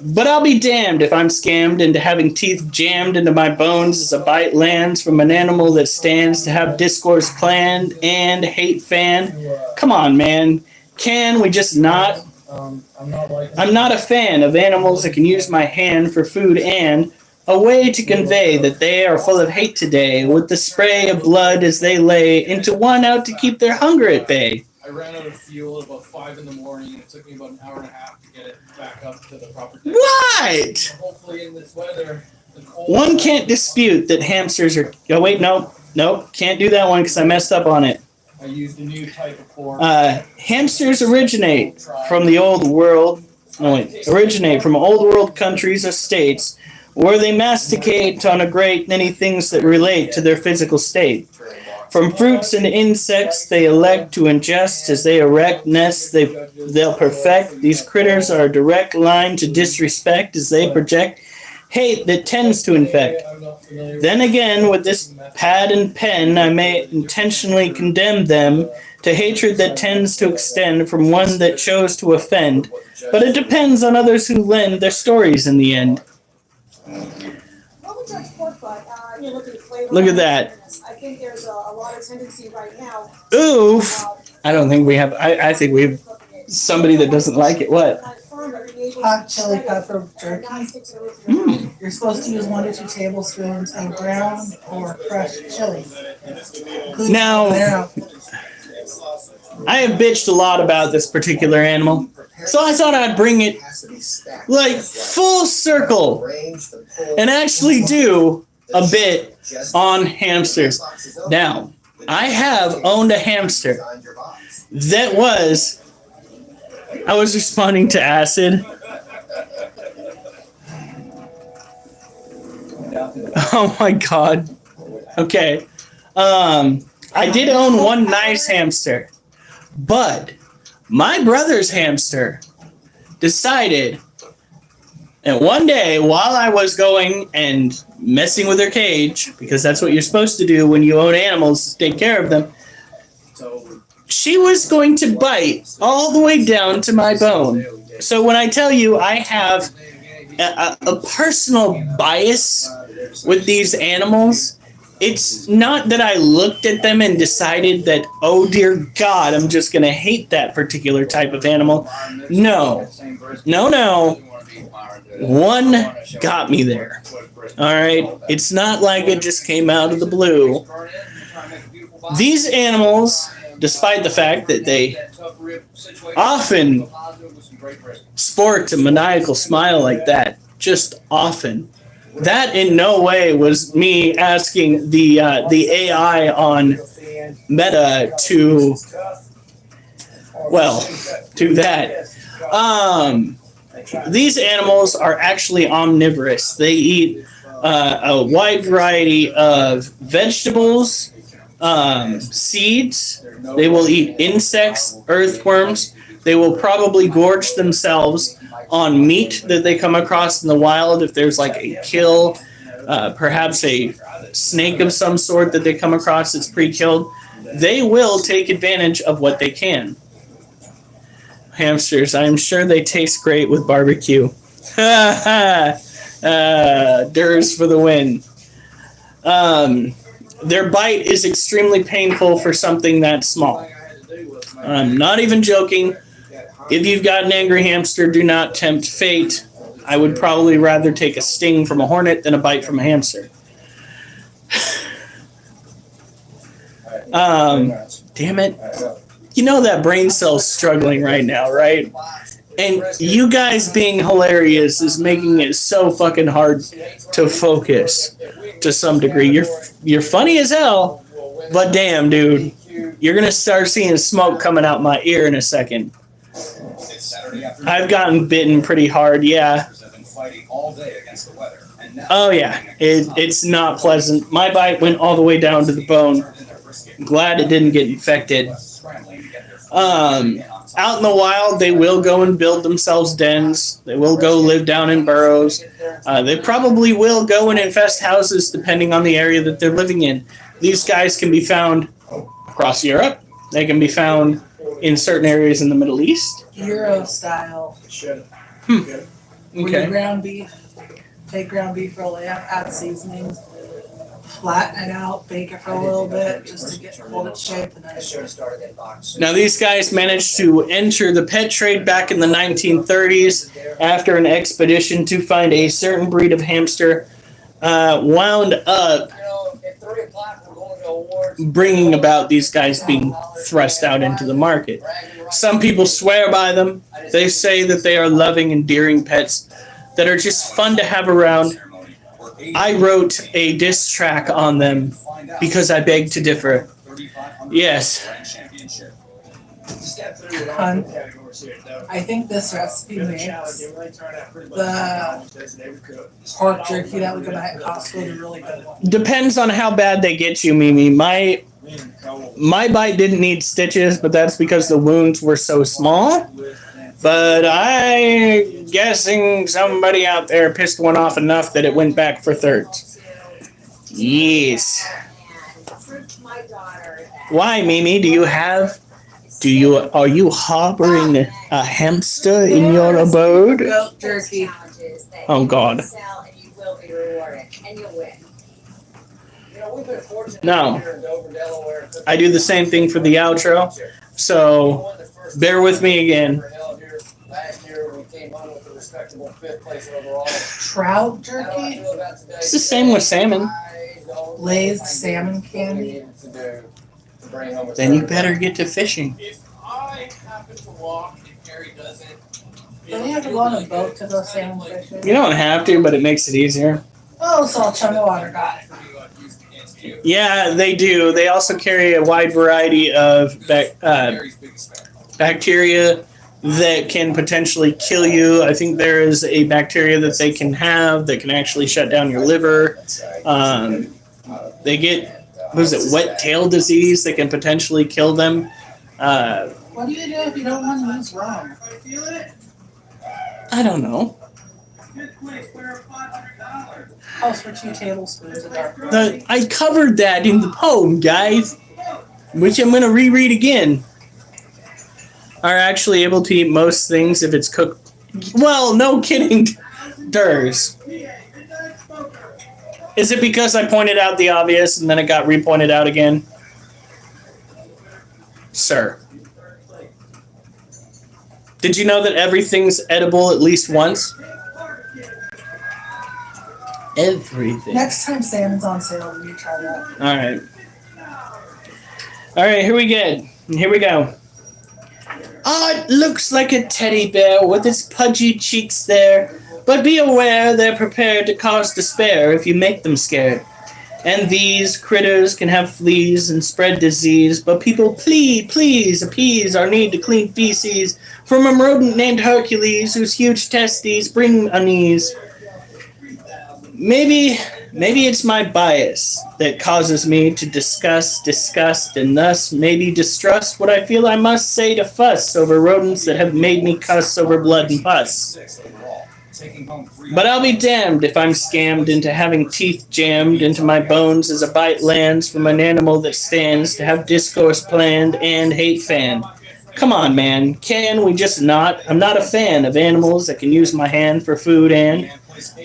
But I'll be damned if I'm scammed into having teeth jammed into my bones as a bite lands from an animal that stands to have discourse planned and hate fanned. Come on, man. Can we just not? I'm not a fan of animals that can use my hand for food and a way to convey that they are full of hate today with the spray of blood as they lay into one out to keep their hunger at bay. I ran out of fuel at about 5 in the morning, and it took me about an hour and a half to get it back up to the proper temperature. What? Hopefully, in this weather, the cold. One can't dispute that hamsters are. Oh wait, nope, can't do that one because I messed up on it. I used a new type of pork. Hamsters originate from the old world. No wait, originate from old world countries or states where they masticate on a great many things that relate to their physical state. From fruits and insects they elect to ingest as they erect nests they'll perfect. These critters are a direct line to disrespect as they project hate that tends to infect. Then again, with this pad and pen, I may intentionally condemn them to hatred that tends to extend from one that chose to offend. But it depends on others who lend their stories in the end. Look at that. I think there's a lot of tendency right now. Oof. I don't think we have. I think we have somebody that doesn't like it. What? Hot chili pepper jerky. You're supposed to use 1 to 2 tablespoons of ground or crushed chili. Now, I have bitched a lot about this particular animal, so I thought I'd bring it like full circle and actually do a bit on hamsters. Now, I have owned a hamster that I was responding to acid. Oh my god. Okay. I did own one nice hamster, but my brother's hamster decided that one day while I was going and messing with her cage, because that's what you're supposed to do when you own animals, take care of them, she was going to bite all the way down to my bone. So when I tell you I have a personal bias with these animals, it's not that I looked at them and decided that, oh dear God, I'm just going to hate that particular type of animal. No. One got me there. All right? It's not like it just came out of the blue. These animals, despite the fact that they often sport a maniacal smile like that, just often, that in no way was me asking the AI on Meta to do that. These animals are actually omnivorous. They eat a wide variety of vegetables, seeds. They will eat insects, earthworms. They will probably gorge themselves on meat that they come across in the wild. If there's like a kill, perhaps a snake of some sort that they come across that's pre-killed, they will take advantage of what they can. Hamsters, I'm sure they taste great with barbecue. Durs for the win. Their bite is extremely painful for something that small. I'm not even joking. If you've got an angry hamster, do not tempt fate. I would probably rather take a sting from a hornet than a bite from a hamster. Damn it. You know that brain cell's struggling right now, right? And you guys being hilarious is making it so fucking hard to focus to some degree. You're funny as hell, but damn, dude. You're going to start seeing smoke coming out my ear in a second. I've gotten bitten pretty hard, yeah. Oh, yeah. It's not pleasant. My bite went all the way down to the bone. Glad it didn't get infected. Out in the wild, they will go and build themselves dens. They will go live down in burrows. They probably will go and infest houses depending on the area that they're living in. These guys can be found across Europe. They can be found in certain areas in the Middle East. Euro style. Okay. Ground beef. Take ground beef, roll it up, add seasonings, flatten it out, bake it for a little bit just to hold its shape. And then Now, these guys managed to enter the pet trade back in the 1930s after an expedition to find a certain breed of hamster wound up bringing about these guys being thrust out into the market. Some people swear by them. They say that they are loving, endearing pets that are just fun to have around. I wrote a diss track on them because I beg to differ. Yes. I think this recipe makes the pork jerky that we got at Costco the really good one. Depends on how bad they get you, Mimi. My bite didn't need stitches, but that's because the wounds were so small. But I'm guessing somebody out there pissed one off enough that it went back for thirds. Yes. Why, Mimi? Are you harboring a hamster in your abode? Goat jerky. Oh God. No. I do the same thing for the outro, so bear with me again. Last year we came home with a respectable 5th place overall. Trout jerky? It's the same with salmon. Glazed salmon candy? Then you better get to fishing. If I happen to walk and Harry doesn't, Don't you have to go on a boat to go salmon fishing? You don't have to, but it makes it easier. Oh, salt chum of water, got it. Yeah, they do. They also carry a wide variety of bacteria that can potentially kill you. I think there is a bacteria that they can have that can actually shut down your liver. They get, what is it, wet tail disease that can potentially kill them. What do you do if you don't want to use rum? I don't know. Calls for 2 tablespoons of dark rum. I covered that in the poem, guys, which I'm going to reread again. Are actually able to eat most things if it's cooked. Well, no kidding. Durs. Is it because I pointed out the obvious and then it got repointed out again? Sir. Did you know that everything's edible at least once? Everything. Next time salmon's on sale, will you try that? Alright. Alright, here we go. Ah, it looks like a teddy bear with its pudgy cheeks there. But be aware they're prepared to cause despair if you make them scared. And these critters can have fleas and spread disease, but people please appease our need to clean feces from a rodent named Hercules whose huge testes bring unease. Maybe it's my bias that causes me to disgust, and thus maybe distrust what I feel I must say to fuss over rodents that have made me cuss over blood and pus. But I'll be damned if I'm scammed into having teeth jammed into my bones as a bite lands from an animal that stands to have discourse planned and hate fanned. Come on, man, can we just not? I'm not a fan of animals that can use my hand for food and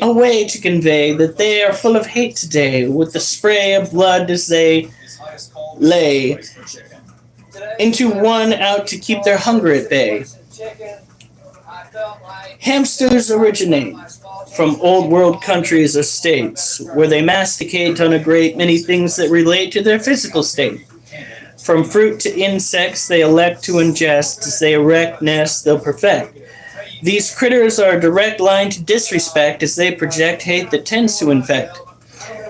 a way to convey that they are full of hate today with the spray of blood as they lay into one out to keep their hunger at bay. Hamsters originate from old world countries or states where they masticate on a great many things that relate to their physical state. From fruit to insects they elect to ingest as they erect nests they'll perfect. These critters are a direct line to disrespect as they project hate that tends to infect.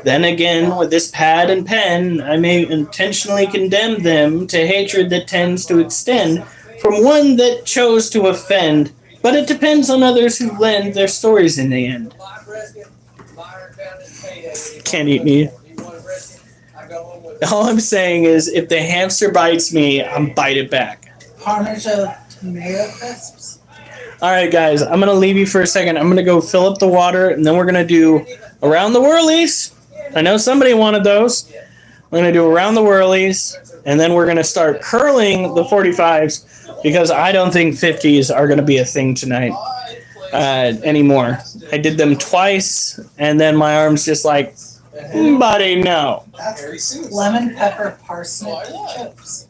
Then again, with this pad and pen, I may intentionally condemn them to hatred that tends to extend from one that chose to offend, but it depends on others who lend their stories in the end. Can't eat me. All I'm saying is, if the hamster bites me, I'm bite it back. Parmesan tomato crisps. Alright guys, I'm going to leave you for a second. I'm going to go fill up the water, and then we're going to do Around the Whirlies. I know somebody wanted those. We're going to do Around the Whirlies, and then we're going to start curling the 45s, because I don't think 50s are going to be a thing tonight anymore. I did them twice, and then my arm's just like, buddy, no. That's lemon pepper parsnip chips.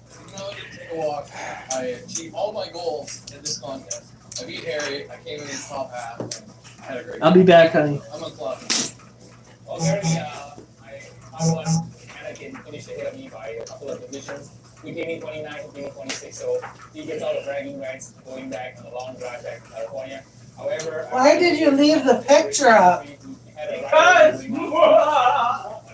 I achieved all my goals in this contest. I beat Harry, I came in his top half, and I had a great I'll be back, honey. I'm on clock. Well, Harry, I won, and I can finish ahead of me by a couple of positions. We gave me 29, he gave me 26, so he gets all the bragging rights going back on a long drive back to California. However, Why did you leave the picture up? Because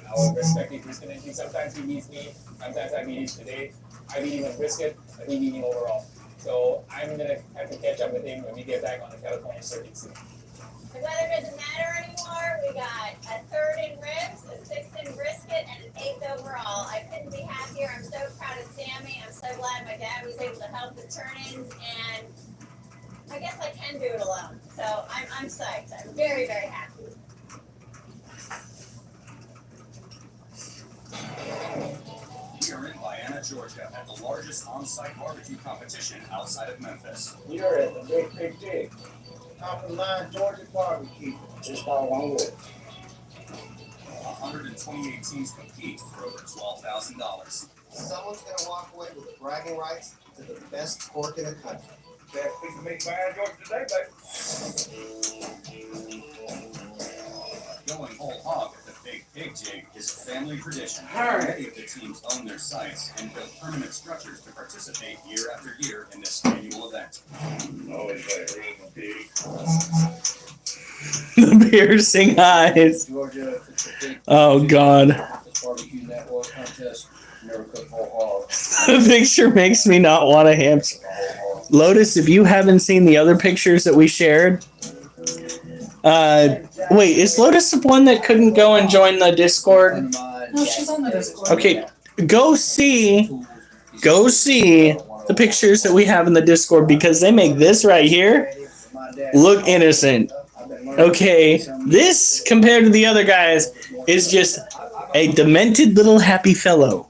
our respective brisket entry. Sometimes he beats me, sometimes I beat him today. I beat him in brisket, but he beat me overall. So I'm gonna have to catch up with him when we get back on the California circuit soon. The weather doesn't matter anymore. We got a 3rd in ribs, a 6th in brisket, and an 8th overall. I couldn't be happier. I'm so proud of Sammy. I'm so glad my dad was able to help the turn-ins, and I guess I can do it alone. So I'm psyched. I'm very, very happy. We are in Vienna, Georgia, at the largest on-site barbecue competition outside of Memphis. We are at the Big Pig Dig. Top of the line Georgia barbecue. Just follow along with it. 128 teams compete for over $12,000. Someone's gonna walk away with the bragging rights to the best pork in the country. Best piece of meat by Georgia today, baby. Going whole hog at the Big Pig Jig is a family tradition. Alright. Many of the teams own their sites and build permanent structures to participate year after year in this annual event. Always better eating pig. The piercing eyes. Georgia, it's a big Oh God. barbecue network contest. Never cook whole hog. The picture makes me not want a hamster. Lotus, if you haven't seen the other pictures that we shared, wait, is Lotus the one that couldn't go and join the Discord? No, she's on the Discord. Okay, go see the pictures that we have in the Discord because they make this right here look innocent. Okay, this compared to the other guys is just a demented little happy fellow.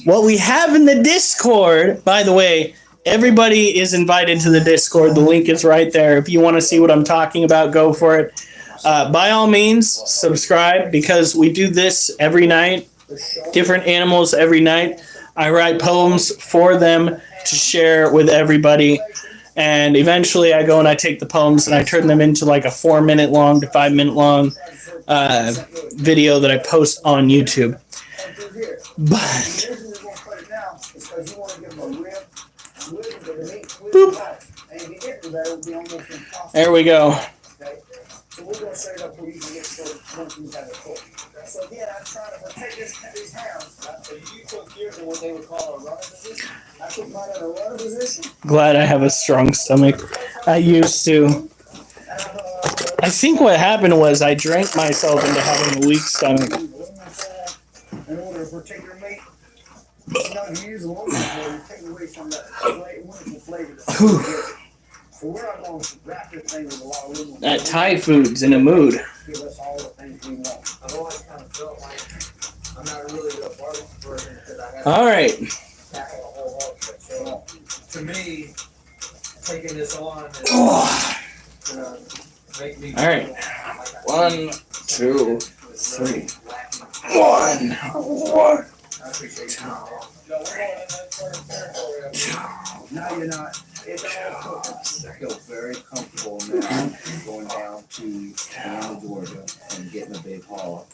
What we have in the Discord, by the way, everybody is invited to the Discord. The link is right there. If you want to see what I'm talking about, go for it. By all means, subscribe because we do this every night. Different animals every night. I write poems for them to share with everybody. And eventually I go and I take the poems and I turn them into like a 4-minute long to 5-minute long video that I post on YouTube. But boop. There we go. So we're gonna set it up where you can get started once we have it cooked. So again, I'm trying to take these hounds. So you took yours in what they would call a running position. I took mine in a running position. Glad I have a strong stomach. I used to. I think what happened was I drank myself into having a weak stomach. In order to protect your meat, you know, you use a little bit more, you're taking away from that wonderful flavor that's so good. So we're not going to wrap this thing with a lot of room. That Thai food's in a mood. Give us all the things we want. I've always kind of felt like I'm not really a barbecue person because I have All right. to tackle the whole hog. So to me, taking this on is gonna make me. All right. 1, 2, 3. 1. I appreciate you. No, we're going in that certain territory. No, you're not. It's all cooked. I feel very comfortable now going down to Atlanta, Georgia, and getting a big hog.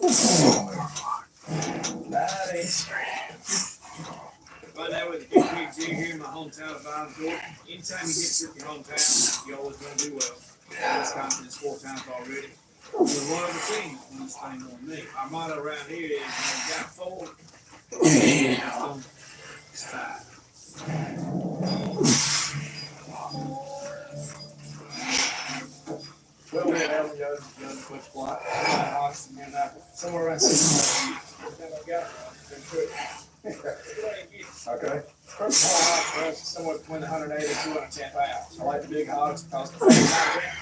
Right now with the Big Pig Jig here in my hometown of Vienna, Georgia. Anytime you get to your hometown, you're always going to do well. This confidence 4 times already. We're one of the teams when this thing on me. Our motto around here is, you got 4, it's 5. Well, we had Elton Young quick squat, somewhere around 6 Okay. First hog is somewhere between 180 and 210 pounds. I like the big hogs because the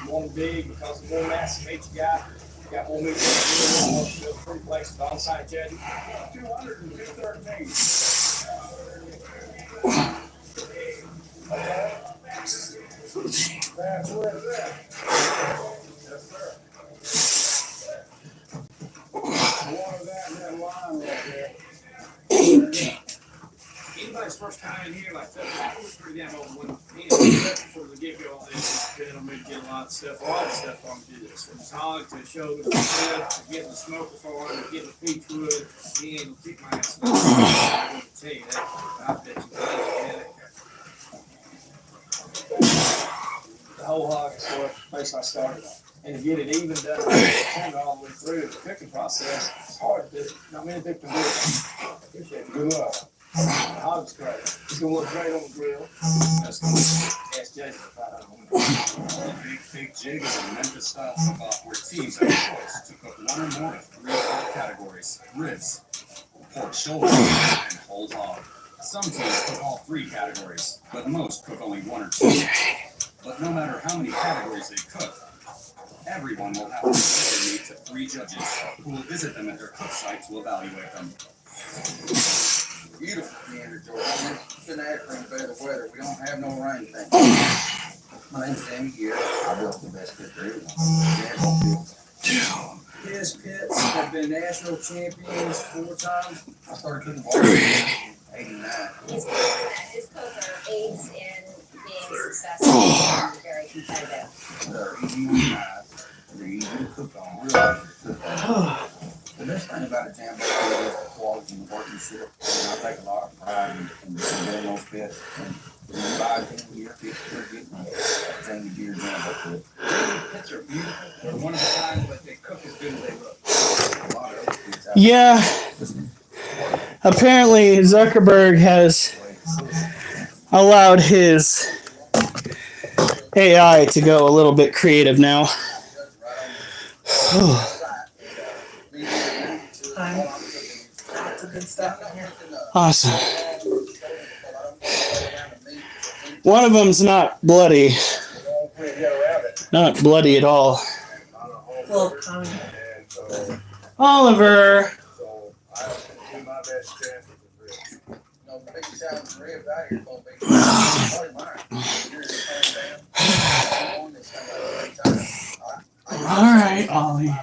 you want them big because the more massive meat you got more meat you got, pretty places on site judging. 213. That's where it's at. Yes, sir. More of that in that line right there. Anybody's first time in here, like that, was pretty damn old one. Sort of the get-go on this. able to get a lot of stuff on to do this. From tonic to shoulder to chest, to getting the smoker farm, to getting the peach wood, he ain't gonna kick my ass. I'm gonna tell you that. I bet you can. The whole hog is what place I started on. And to get it even done, tender all the way through the cooking process, it's hard to do. Not many people can do it. Appreciate it. Good luck. The hog's great. It's gonna look great on the grill. That's gonna ask Jason if I don't. Big Jig is a Memphis-style cook-off where teams have a choice to cook one or more of 3 core categories: ribs, pork shoulder, and whole hog. Some teams cook all 3 categories, but most cook only 1 or 2. But no matter how many categories they cook, everyone will have to present their meat to 3 judges who will visit them at their cook site to evaluate them. Beautiful gander, Jordan. Couldn't ask for any better weather. We don't have no rain, thank you. My name's Sammy Gear. I built the best pit there. His pits have been national champions 4 times. I started cooking barbecue in '89. His poker aids in being successful and very competitive. They're easy to knife. They're easy to cook on. Real easy to cook on. The best thing about a jam barbecue is the quality and the workmanship. And I take a lot of pride in building those pits. And when you buy a Jamie Gear pit, you're getting a Jamie Gear jam barbecue. Pits are beautiful. They're one of a kind, but they cook as good as they look. A lot of those pits out Yeah. Apparently, Zuckerberg has allowed his AI to go a little bit creative now. Lots of good stuff in here. Awesome. One of them's not bloody. Not bloody at all. Full of cum. Oliver. No, the biggest challenge for ribs out here is gonna be probably mine. All right, Ollie.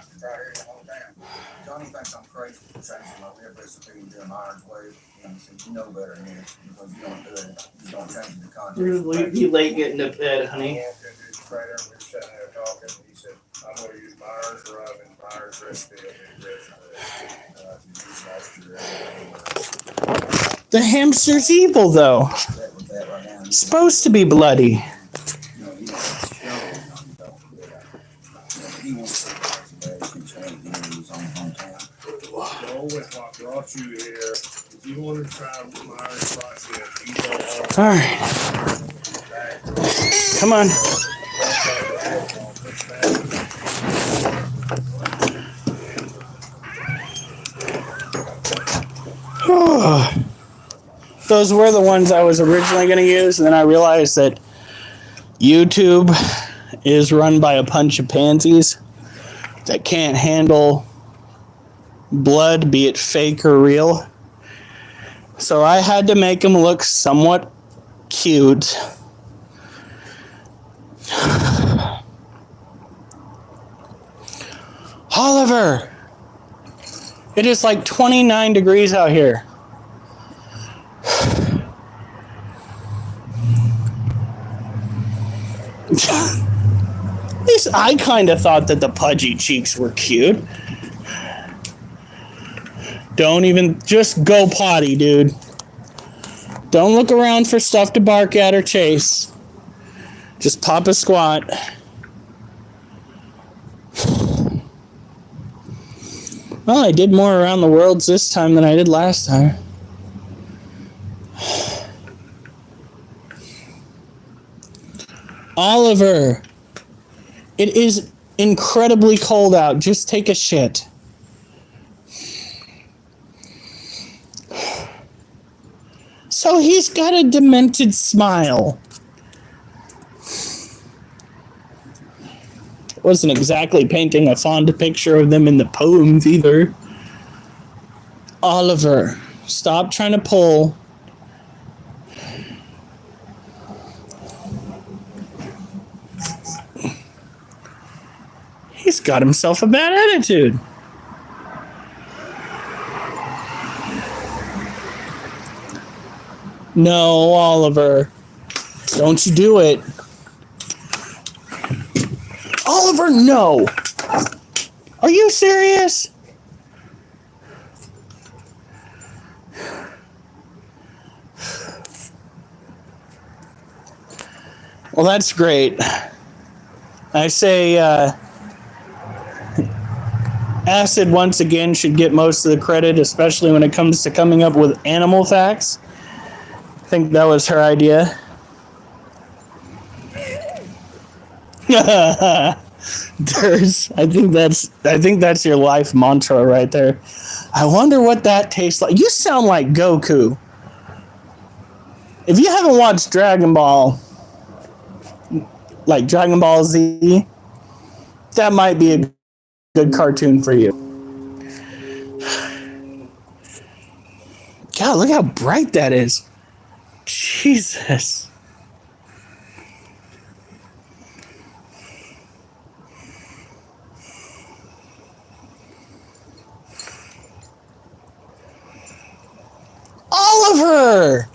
Johnny thinks I'm crazy for changing my rib recipe and doing Iron's way. And he said, you know better than this because you don't do it. You don't change the content. You're gonna be late getting to bed, honey. We were sitting there talking, and he said, I'm gonna use Myers rubbing, Myers recipe, The hamster's evil, though. Supposed to be bloody. With what brought you here, if you want to try Myers process, you go All right. Come on. Those were the ones I was originally going to use, and then I realized that YouTube is run by a bunch of pansies that can't handle blood, be it fake or real. So I had to make them look somewhat cute. Oliver! It is like 29 degrees out here. At least I kind of thought that the pudgy cheeks were cute. Don't even, just go potty, dude. Don't look around for stuff to bark at or chase. Just pop a squat. Well, I did more around the worlds this time than I did last time. Oliver, it is incredibly cold out. Just take a shit. So he's got a demented smile. Wasn't exactly painting a fond picture of them in the poems either. Oliver, stop trying to pull. He's got himself a bad attitude. No, Oliver. Don't you do it. Oliver, no. Are you serious? Well, that's great. I say Acid once again should get most of the credit, especially when it comes to coming up with animal facts. I think that was her idea. Durs, I think that's your life mantra right there. I wonder what that tastes like. You sound like Goku. If you haven't watched Dragon Ball, like Dragon Ball Z, that might be a good cartoon for you. God, look how bright that is. Jesus. Oliver!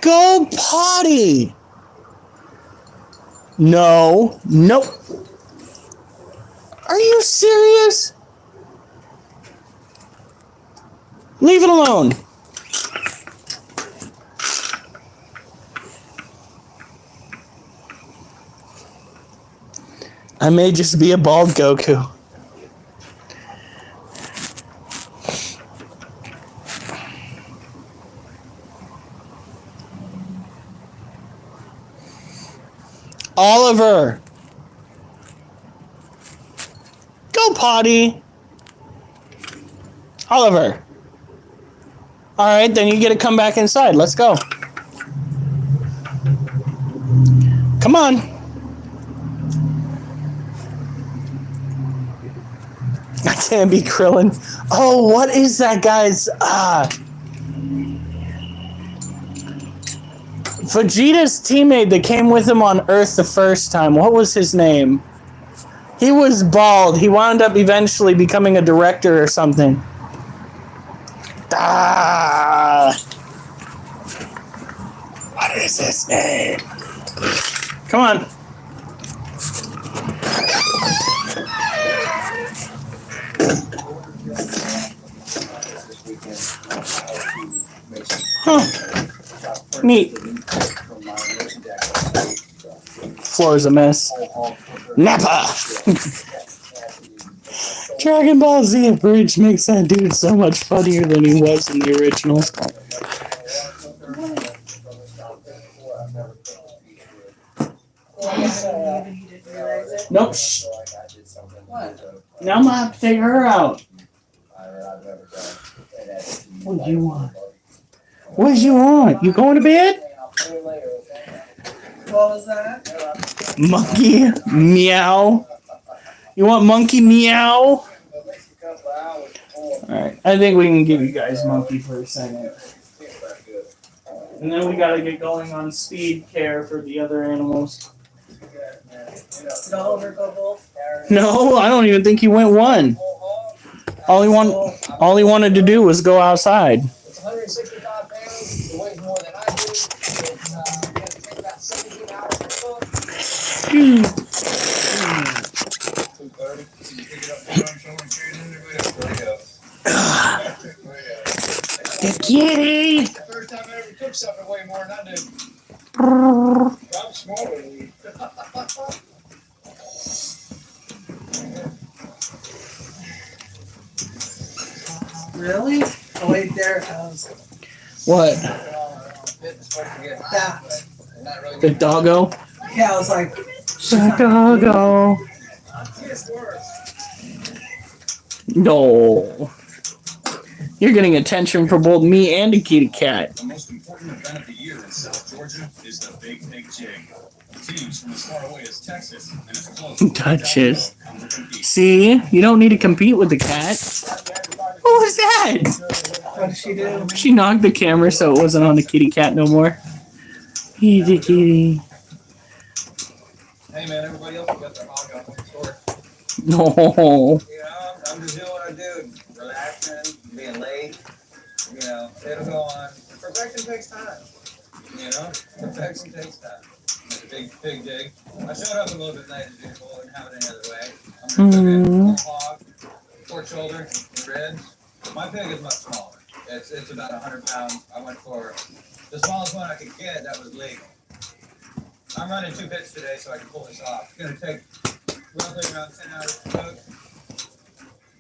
Go potty! No. Nope. Are you serious? Leave it alone. I may just be a bald Goku. Oliver! Go potty! Oliver! Alright, then you get to come back inside. Let's go. Come on. I can't be Krillin. Oh, what is that guy's... Vegeta's teammate that came with him on Earth the first time. What was his name? He was bald. He wound up eventually becoming a director or something. What is his name? Come on. Huh. Neat. Floor's a mess. Nappa! Dragon Ball Z Abridged makes that dude so much funnier than he was in the original. Nope. Shh. Now I'm gonna have to take her out. What do you want? What do you want? You going to bed? What was that? Monkey meow. You want monkey meow? Alright, I think we can give you guys monkey for a second. And then we gotta get going on speed care for the other animals. Did Oliver go both? No, I don't even think he went one. All he wanted to do was go outside. It's 165 pounds, it weighs more than I do. It's gonna take about 17 hours to cook. 2:30. So you pick it up from someone choosing to go. The kitty! The first time I ever cooked something way more than I do. I'm smaller than you. Really? Oh wait, there it goes. What? That. The doggo? Yeah, I was like, The doggo. No. You're getting attention from both me and the kitty cat. The most important event of the year in South Georgia is the Big Pig Jig. Teams from as far away as Texas and as close as Touches. come to compete. See? You don't need to compete with the cat. What was that? what did she do? She knocked the camera so it wasn't on the kitty cat no more. Kitty kitty. Hey man, everybody else got their hog out the store. No. You know, I'm just doing what I do, relaxing, being late. You know, it'll go on. Perfection takes time. You know, perfection takes time. It's a big dig. I showed up a little bit late as usual, wouldn't have it any other way. I'm gonna cook it whole hog, pork shoulder, ribs. My pig is much smaller. It's about 100 pounds. I went for the smallest one I could get that was legal. I'm running 2 pits today so I can pull this off. It's gonna take roughly around 10 hours to cook.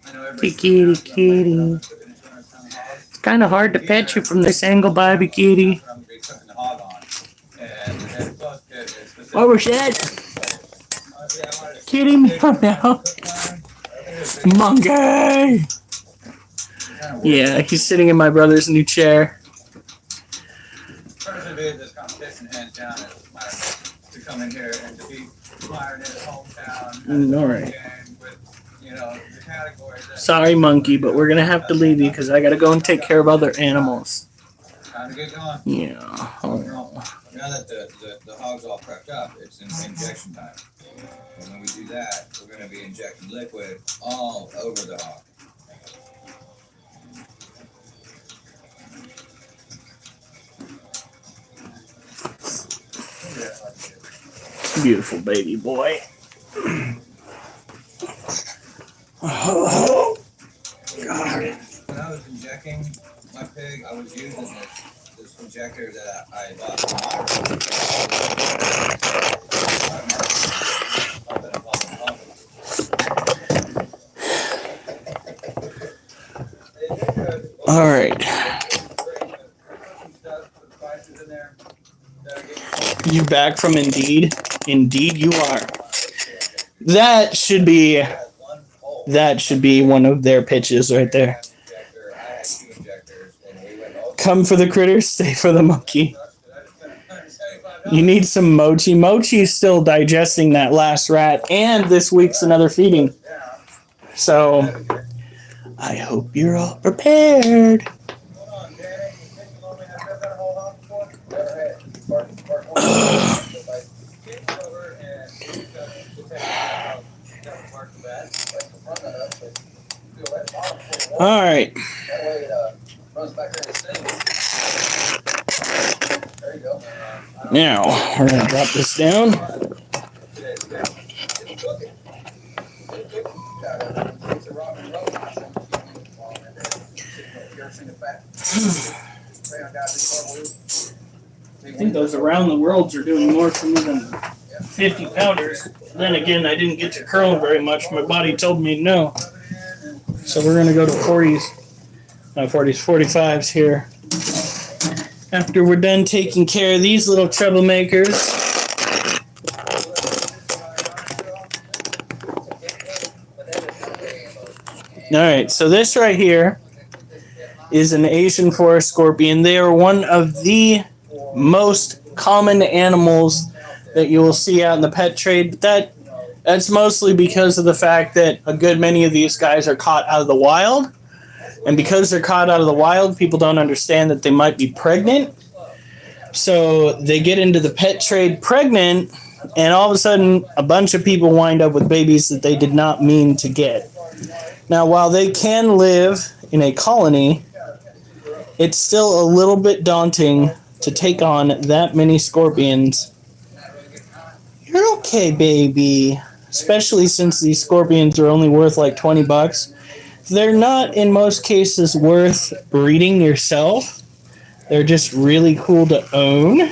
I know everybody's Kitty, kitty. It's kind of hard to pet you from this angle, Bobby Kitty. I'm gonna be cooking the hog on. And the close pit is specific. What was that? Kitty meow meow. Monkey! Yeah, he's sitting in my brother's new chair. First to be this competition hands down is to come in here and to be fired in his hometown. Alright. With, you know, the categories that Sorry, monkey, but we're gonna have to leave you because I gotta go and take care of other animals. time to get going. Yeah. Oh. Now that the hog's all prepped up, it's injection time. And when we do that, we're gonna be injecting liquid all over the hog. Beautiful baby boy. Oh, God. When I was injecting my pig, I was using this injector that I bought from All right. You back from Indeed? Indeed, you are. That should be one of their pitches right there. Come for the critters, stay for the monkey. You need some mochi. Mochi is still digesting that last rat, and this week's another feeding. So, I hope you're all prepared. All right. Now, we're going to drop this down. I think those around the worlds are doing more for me than 50 pounders. Then again, I didn't get to curl very much. My body told me no. So we're going to go to 40s. Not 40s, 45s here. After we're done taking care of these little troublemakers. Alright, so this right here is an Asian forest scorpion. They are one of the most common animals that you will see out in the pet trade. But that's mostly because of the fact that a good many of these guys are caught out of the wild. And because they're caught out of the wild, people don't understand that they might be pregnant. So they get into the pet trade pregnant, and all of a sudden, a bunch of people wind up with babies that they did not mean to get. Now, while they can live in a colony, it's still a little bit daunting to take on that many scorpions. You're okay, baby. Especially since these scorpions are only worth like $20. They're not, in most cases, worth breeding yourself. They're just really cool to own.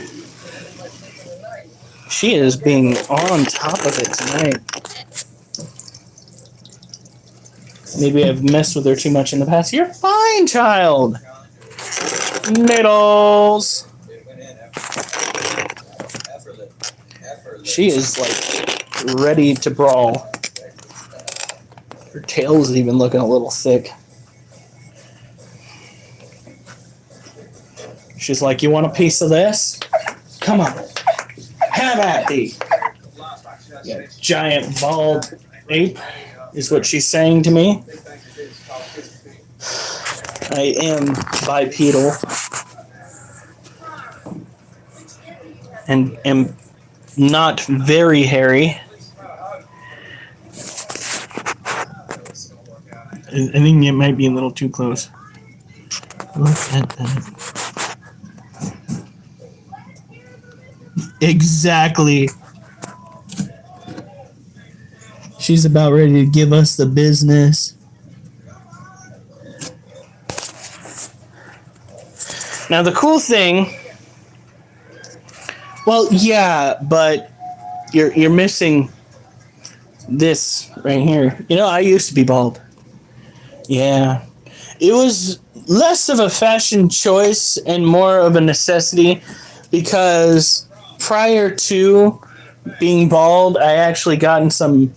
She is being on top of it tonight. Maybe I've messed with her too much in the past. You're fine, child. Needles. She is like ready to brawl. Her tail is even looking a little thick. She's like, you want a piece of this? Come on. Have at thee. Yeah, giant bald ape is what she's saying to me. I am bipedal. And am not very hairy. I think it might be a little too close. Look at that. Exactly. She's about ready to give us the business. Now the cool thing, well, yeah, but you're missing this right here. You know, I used to be bald. Yeah. It was less of a fashion choice and more of a necessity because prior to being bald, I actually got in some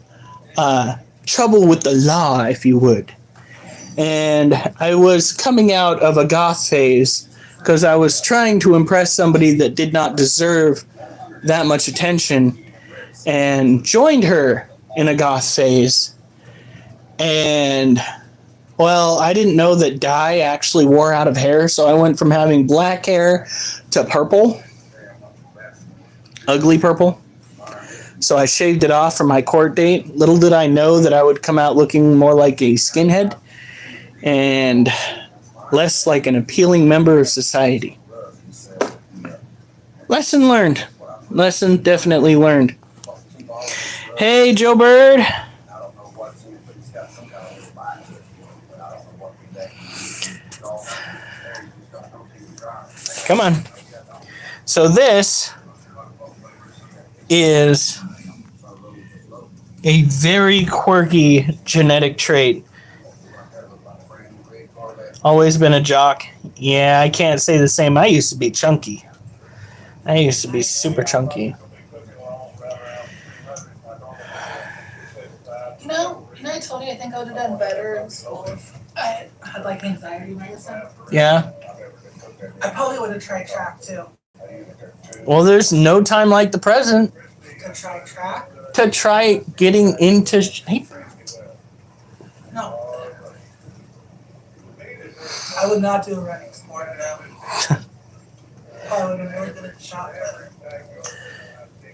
trouble with the law, if you would. And I was coming out of a goth phase because I was trying to impress somebody that did not deserve that much attention and joined her in a goth phase. And, well, I didn't know that dye actually wore out of hair, so I went from having black hair to purple. Ugly purple. So I shaved it off for my court date. Little did I know that I would come out looking more like a skinhead and less like an appealing member of society. Lesson learned. Lesson definitely learned. Hey, Joe Bird. Come on. So this is a very quirky genetic trait. Always been a jock. Yeah, I can't say the same. I used to be chunky. I used to be super chunky. You know, Tony, I think I would have done better in school if I had like anxiety medicine. Yeah. I probably would have tried track too. Well, there's no time like the present To try track? to try getting into shape. No. I would not do a running sport though. Probably would have been really good at the shot better.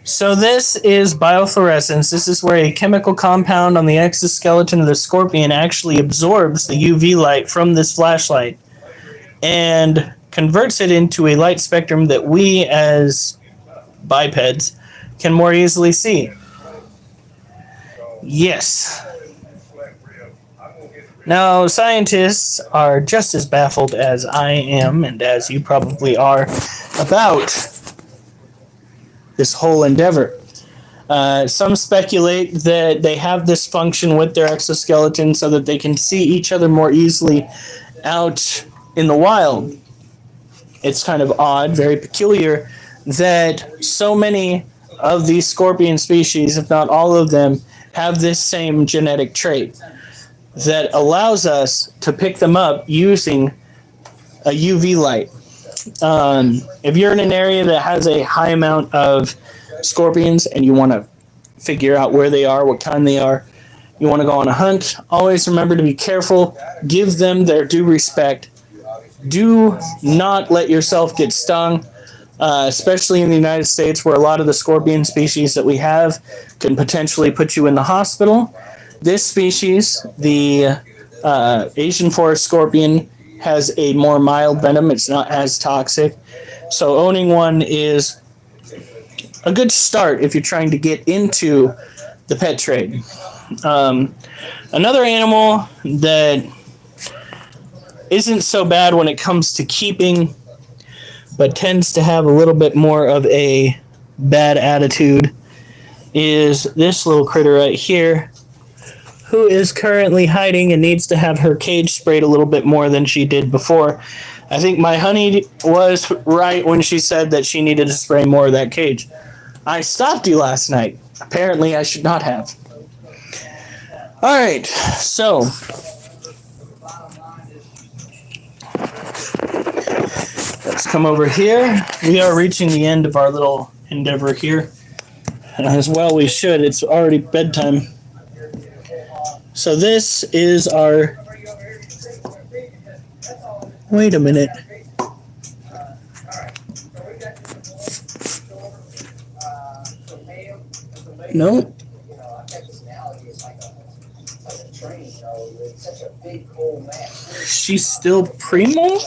So this is biofluorescence. This is where a chemical compound on the exoskeleton of the scorpion actually absorbs the UV light from this flashlight and converts it into a light spectrum that we as bipeds can more easily see. Yes. Now, scientists are just as baffled as I am, and as you probably are, about this whole endeavor. Some speculate that they have this function with their exoskeleton so that they can see each other more easily out in the wild. It's kind of odd, very peculiar, that so many of these scorpion species, if not all of them, have this same genetic trait that allows us to pick them up using a UV light. If you're in an area that has a high amount of scorpions and you want to figure out where they are, what kind they are, you want to go on a hunt, always remember to be careful. Give them their due respect. Do not let yourself get stung, especially in the United States where a lot of the scorpion species that we have can potentially put you in the hospital. This species, the Asian forest scorpion, has a more mild venom. It's not as toxic. So owning one is a good start if you're trying to get into the pet trade. Another animal that isn't so bad when it comes to keeping, but tends to have a little bit more of a bad attitude, is this little critter right here, who is currently hiding and needs to have her cage sprayed a little bit more than she did before. I think my honey was right when she said that she needed to spray more of that cage. I stopped you last night. Apparently I should not have. All right, so let's come over here. We are reaching the end of our little endeavor here. As well we should. It's already bedtime. So this is our... Wait a minute. No. She's still pre-molt?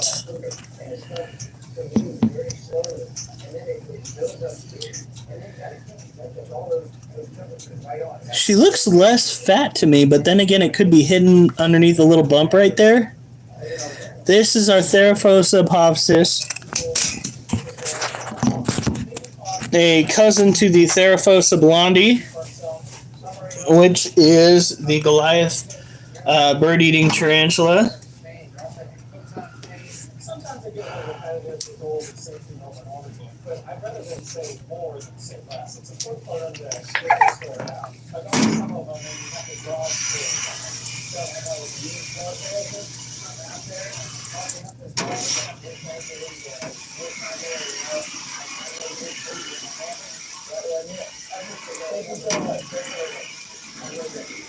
She looks less fat to me, but then again, it could be hidden underneath a little bump right there. This is our Theraphosa popsis, a cousin to the Theraphosa blondie, which is the Goliath bird-eating tarantula. Sometimes they get a little repetitive with all the safety helmet and all the time, but I'd rather than say more than say less. It's a good part that split this story out. I know some of them, when you have to draw stories, so I know it's used more therapist, I'm out there, talking up this ball, but it's also in the first time there, you know, I really did believe in my family. That way I knew it. Thank you so much. I really did.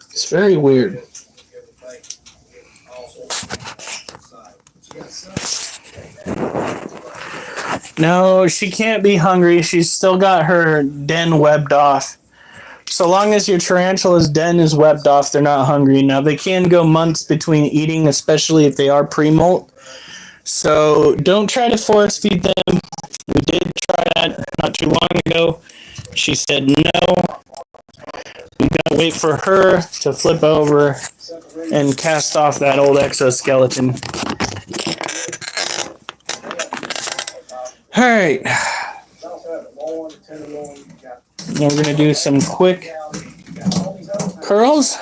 It's very weird. No, she can't be hungry. She's still got her den webbed off. So long as your tarantula's den is webbed off, they're not hungry. Now, they can go months between eating, especially if they are pre-molt. So don't try to force feed them. We did try that not too long ago. She said no. We gotta wait for her to flip over and cast off that old exoskeleton. Alright. Now we're gonna do some quick curls.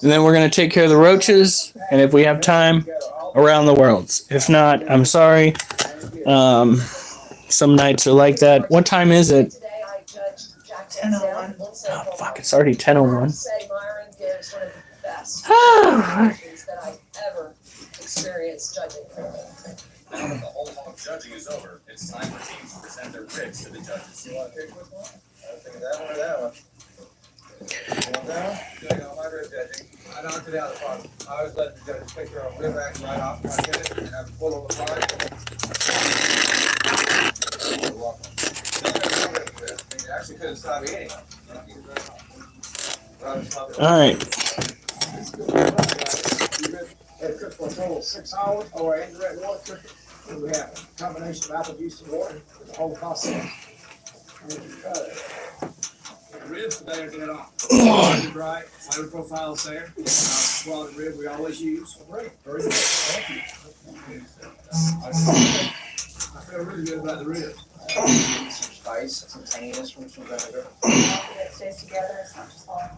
And then we're gonna take care of the roaches. And if we have time, around the worlds. If not, I'm sorry. Some nights are like that. What time is it? 10:01. Oh, fuck, it's already 10:01. Say Myron gives one of the best presentations that I've ever experienced judging. Now that the whole hog judging is over, it's time for teams to present their ribs to the judges. You want to pick which one? I was thinking that one or that one. You want that one? Judging on my rib judging. I knocked it out of the park. I always let the judges pick their own rib action right off when I get it and have it full of the fire. You're welcome. I actually couldn't stop eating. Alright. It cooked for a total of 6 hours, or indirect water cooking. And we have a combination of apple juice and water for the whole process. And if you cut it. The ribs today are dead on. Right, flavor profile is there. Quality rib we always use. Great, very good. Thank you. I feel really good about the ribs. Some spice, some tanginess from some vinegar. It stays together, it's not just hard.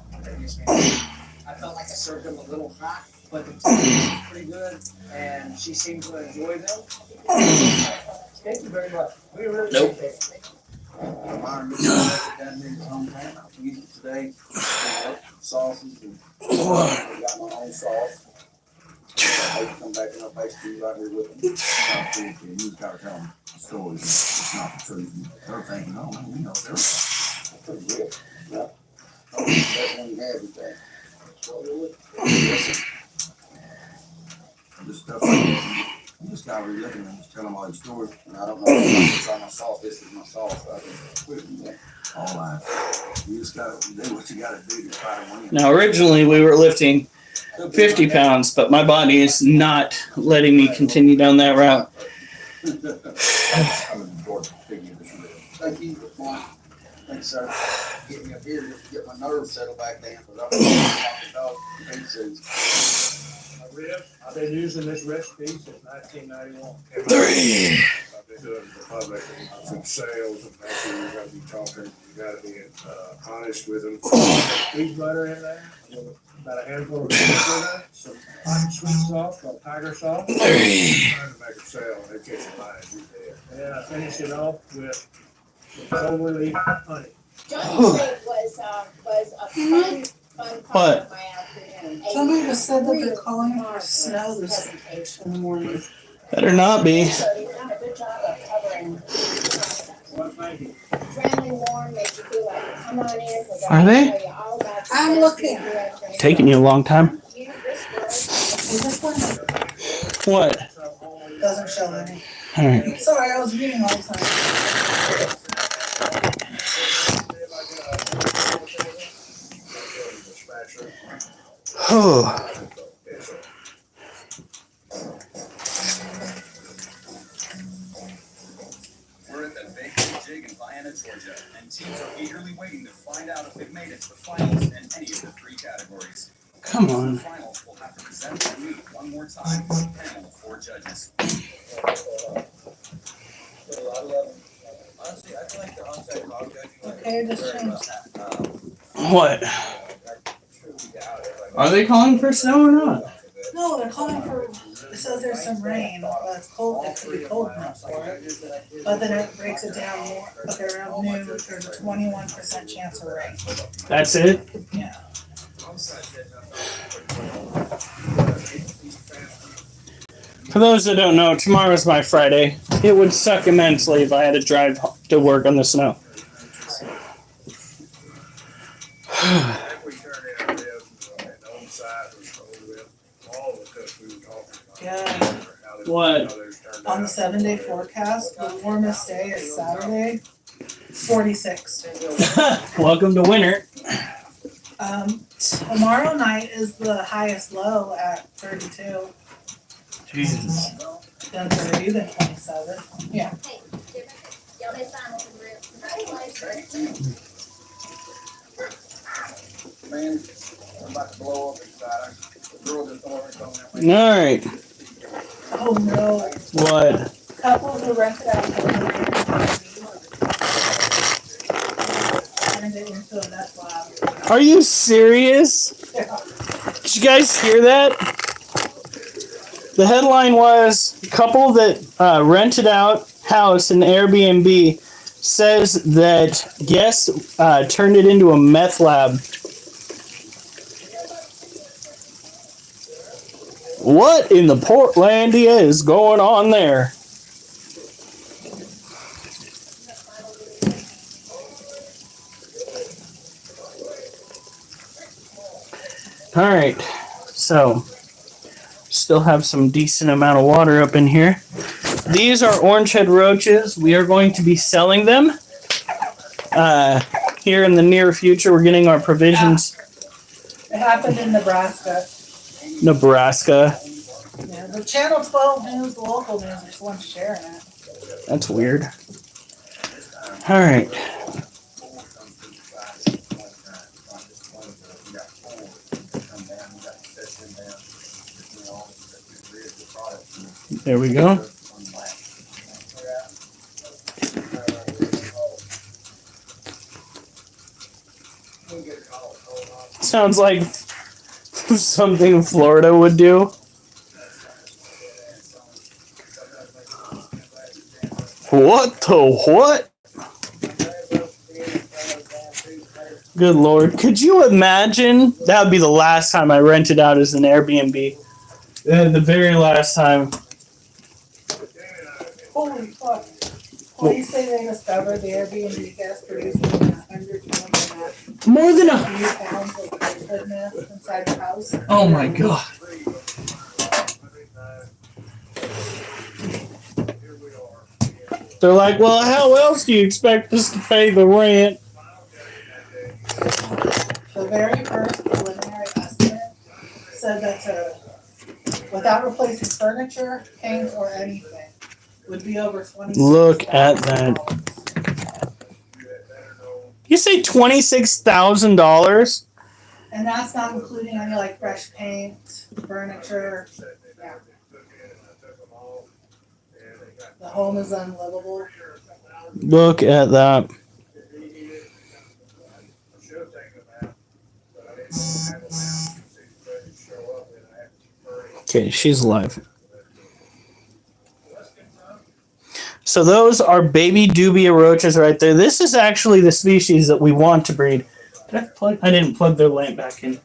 I felt like I served them a little hot, but the taste is pretty good, and she seems to enjoy them. Thank you very much. We really Nope. appreciate it. Myron, down here in his hometown. I used it today. Sauces and we got my own sauce. I used to come back and I'll basically right here with them. You just gotta tell them stories. It's not the truth. They're thinking, oh, man, we know everything. That's pretty good. Yeah. Oh, that's when you have everything. This stuff like that, you just gotta be looking and just tell them all these stories. And I don't know if I try my sauce. This is my sauce. I can put it in there. All that. You just gotta do what you gotta do to try to win. Now, originally we were lifting 50 pounds, but my body is not letting me continue down that route. Thank you. Thanks, sir. Get me up here just to get my nerves settled back down. Because I'm dog Ribs, I've been using this recipe since 1991. Three. I've been doing it for public and sales, and after you gotta be talking, you gotta be honest with them. Beef butter in there, about a handful of peanut butter, some hot sweet sauce called tiger sauce. Three. Trying to make a sale, they catch a line, you there. And then I finish it off with clover leaf honey. Johnny Trigg was a fun part What? of my afternoon. Somebody just said that they're calling for snow this in the morning. Better not be. So you've done a good job of covering. Well, thank you. Friendly, warm, makes you feel like, come on in. 'cause Are I they? can tell you all about the I'm best looking. food you ever drink. Taking you a long time. You, this girl, Is this one? What? Doesn't show any. Alright. Sorry, I was reading all the time. Oh. We're at the Big Jig in Vienna, Georgia, and teams are eagerly waiting to find out if they've made it to the finals in any of the 3 categories. Come on. The finals will have to present their meat one more time to a panel of 4 judges. Honestly, I feel like the onside hog judging. Okay, just change What? Are they calling for snow or not? No, they're calling for, it says there's some rain, but it's cold, it could be cold enough for it. But then it breaks it down more, but around noon, there's a 21% chance of rain. That's it? Yeah. For those that don't know, tomorrow's my Friday. It would suck immensely if I had to drive to work on the snow. Yeah. What? On the 7-day forecast, the warmest day is Saturday, 46. Welcome to winter. Tomorrow night is the highest low at 32. Jesus. Then 30, then 27. Yeah. Man, I'm about to blow up inside. The girl just told me something. Alright. Oh no. What? Couples who rented out turned it into a meth lab. Are you serious? Yeah. Did you guys hear that? The headline was, couple that rented out house in Airbnb says that guests turned it into a meth lab. What in the Portlandia is going on there? All right, so still have some decent amount of water up in here. These are orange head roaches. We are going to be selling them here in the near future. We're getting our provisions. It happened in Nebraska. Nebraska. Yeah, the Channel 12 news, the local news, there's one sharing it. That's weird. All right. There we go. Sounds like something Florida would do. What the what? Good Lord. Could you imagine? That would be the last time I rented out as an Airbnb. The very last time. Holy fuck. Police say they discovered the Airbnb guest producing 100 More than pounds of liquid meth inside the house. Oh my God. They're like, well, how else do you expect us to pay the rent? The very first preliminary estimate said that without replacing furniture, paint, or anything, would be over $26,000. Look at that. You say $26,000? And that's not including any like fresh paint, furniture. Yeah. The home is unlivable. Look at that. Okay, she's alive. So those are baby dubia roaches right there. This is actually the species that we want to breed. I didn't plug their lamp back in.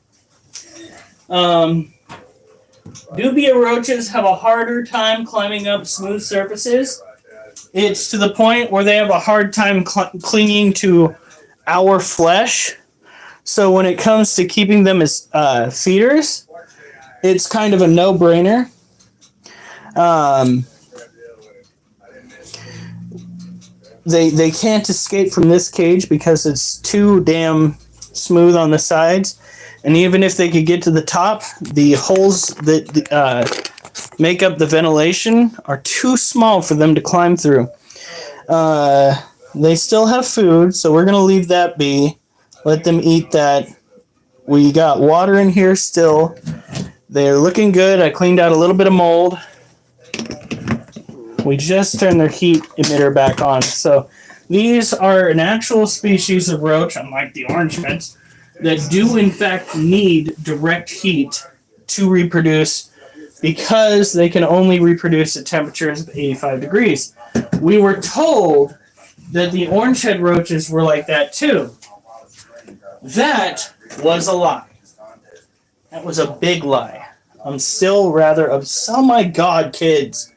Dubia roaches have a harder time climbing up smooth surfaces. It's to the point where they have a hard time clinging to our flesh. So when it comes to keeping them as feeders, it's kind of a no-brainer. They can't escape from this cage because it's too damn smooth on the sides. And even if they could get to the top, the holes that make up the ventilation are too small for them to climb through. They still have food, so we're going to leave that be. Let them eat that. We got water in here still. They're looking good. I cleaned out a little bit of mold. We just turned their heat emitter back on. So these are an actual species of roach, unlike the orange heads, that do in fact need direct heat to reproduce because they can only reproduce at temperatures of 85 degrees. We were told that the orange head roaches were like that too. That was a lie. That was a big lie. I'm still rather upset. Oh my god, kids.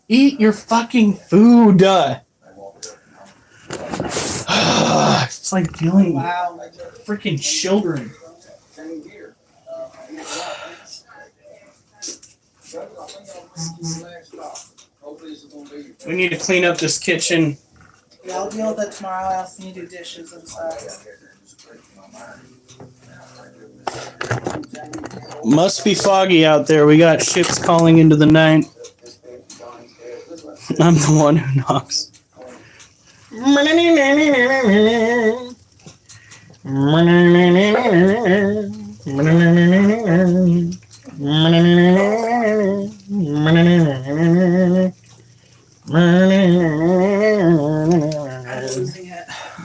Eat your fucking food. It's like dealing with freaking children. We need to clean up this kitchen. Yeah, I'll deal with it tomorrow. I also need to do dishes and stuff. Must be foggy out there. We got ships calling into the night. I'm the one who knocks.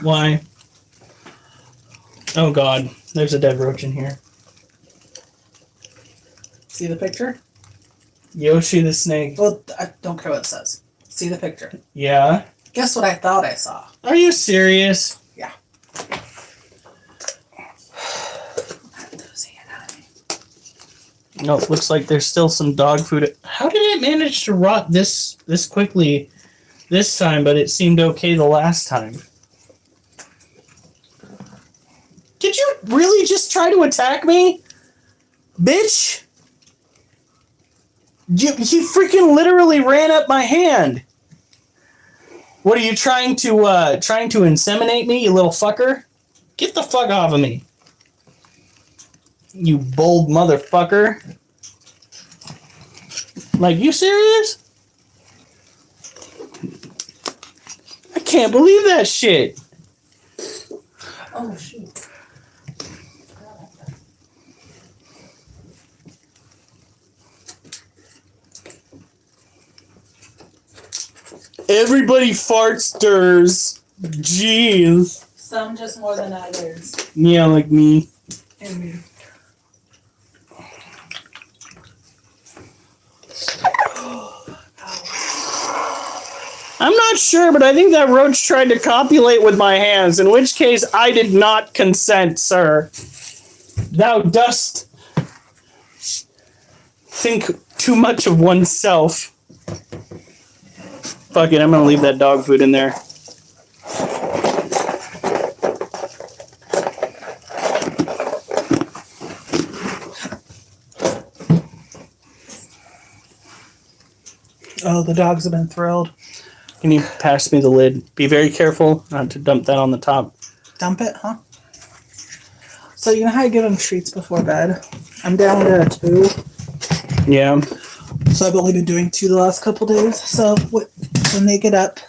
Why? Oh god, there's a dead roach in here. See the picture? Yoshi the snake. Well, I don't care what it says. See the picture. Yeah? Guess what I thought I saw? Are you serious? Yeah. No, it looks like there's still some dog food. How did it manage to rot this quickly this time, but it seemed okay the last time? Did you really just try to attack me? Bitch! You freaking literally ran up my hand. What are you trying to inseminate me, you little fucker? Get the fuck off of me. You bold motherfucker. Like, you serious? I can't believe that shit. Oh, shoot. Everybody fart stirs. Jeez. Some just more than others. Yeah, like me. And me. I'm not sure, but I think that roach tried to copulate with my hands, in which case I did not consent, sir. Thou dost think too much of oneself. Fuck it, I'm gonna leave that dog food in there. Oh, the dogs have been thrilled. Can you pass me the lid? Be very careful not to dump that on the top. Dump it, huh? So you know how I give them treats before bed? I'm down to 2. Yeah. So I've only been doing 2 the last couple days. So when they get up,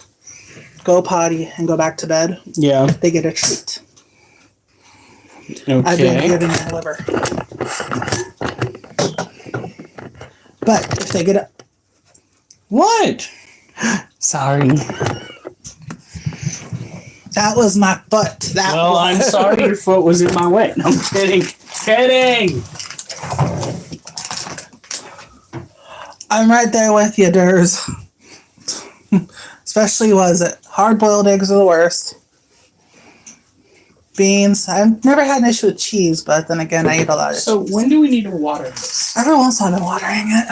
go potty, and go back to bed, Yeah. they get a treat. Okay. I've been giving them liver. But if they get up... What? Sorry. That was my foot. Well, I'm sorry your foot was in my way. No, I'm kidding. Kidding! I'm right there with you, Durs. Especially, hard-boiled eggs are the worst. Beans. I've never had an issue with cheese, but then again, I eat a lot of So cheese. when do we need to water this? Every once in a while, I'm watering it.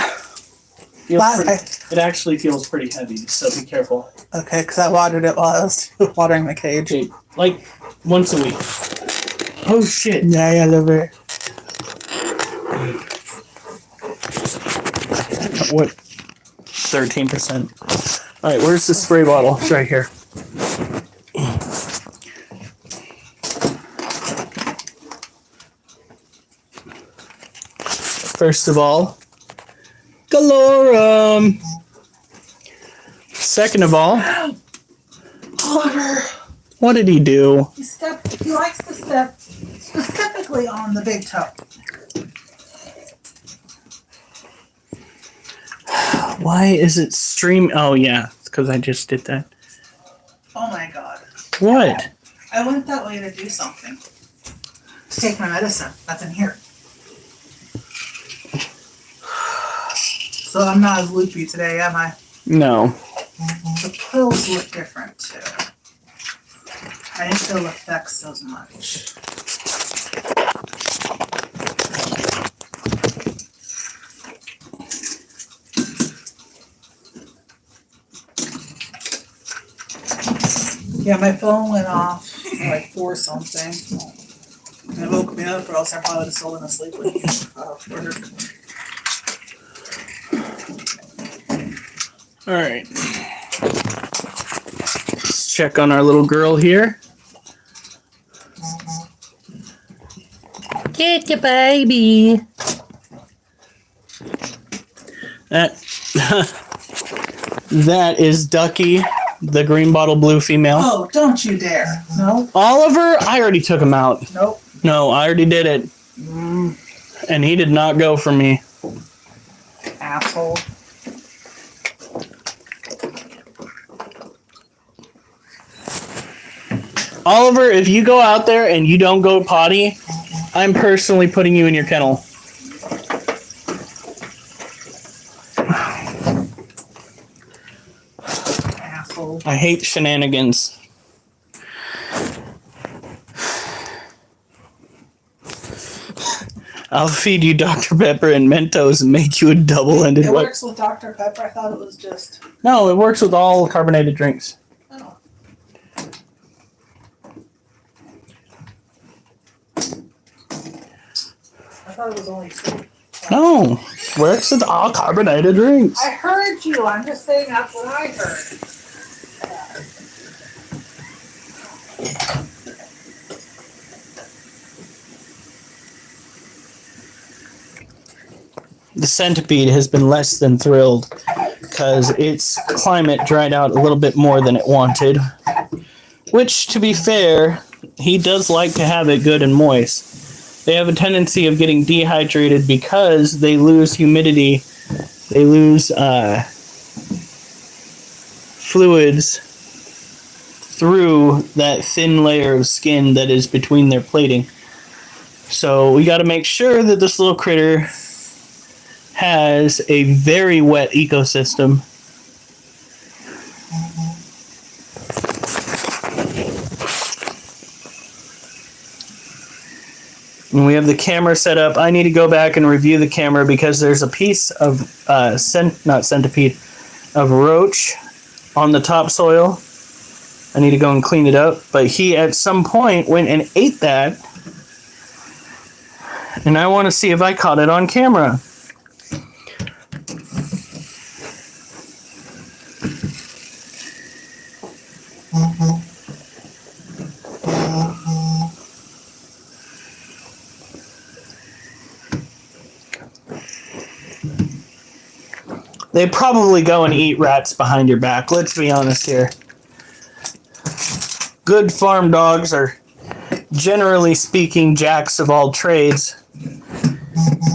It actually feels pretty heavy, so be careful. Okay, because I watered it while I was watering the cage. Okay, like once a week. Oh shit. Yeah, liver. What? 13%. Alright, where's the spray bottle? It's right here. first of all. Galorum. Second of all, Oliver, what did he do? he likes to step specifically on the big toe. Why is it stream? Oh yeah, it's because I just did that. Oh my god. What? I went that way to do something. To take my medicine. That's in here. So I'm not as loopy today, am I? No. The pills look different too. I didn't feel effects as much. Yeah, my phone went off at like 4 something. And it woke me up, or else I probably would have still been asleep with you. All right. Let's check on our little girl here. Get your baby. That is Ducky, the green bottle blue female. Oh, don't you dare. No? Oliver, I already took him out. Nope. No, I already did it. And he did not go for me. Asshole. Oliver, if you go out there and you don't go potty, I'm personally putting you in your kennel. Asshole. I hate shenanigans. I'll feed you Dr. Pepper and Mentos and make you a double-ended It one. works with Dr. Pepper. I thought it was just. No, it works with all carbonated drinks. Oh. I thought it was only 2. No, works with all carbonated drinks. I heard you. I'm just saying that's what I heard. The centipede has been less than thrilled because its climate dried out a little bit more than it wanted. Which, to be fair, he does like to have it good and moist. They have a tendency of getting dehydrated because they lose humidity. They lose fluids through that thin layer of skin that is between their plating. So we got to make sure that this little critter has a very wet ecosystem. And we have the camera set up. I need to go back and review the camera because there's a piece of not centipede, of roach on the topsoil. I need to go and clean it up. But he at some point went and ate that. And I want to see if I caught it on camera. They probably go and eat rats behind your back. Let's be honest here. Good farm dogs are, generally speaking, jacks of all trades.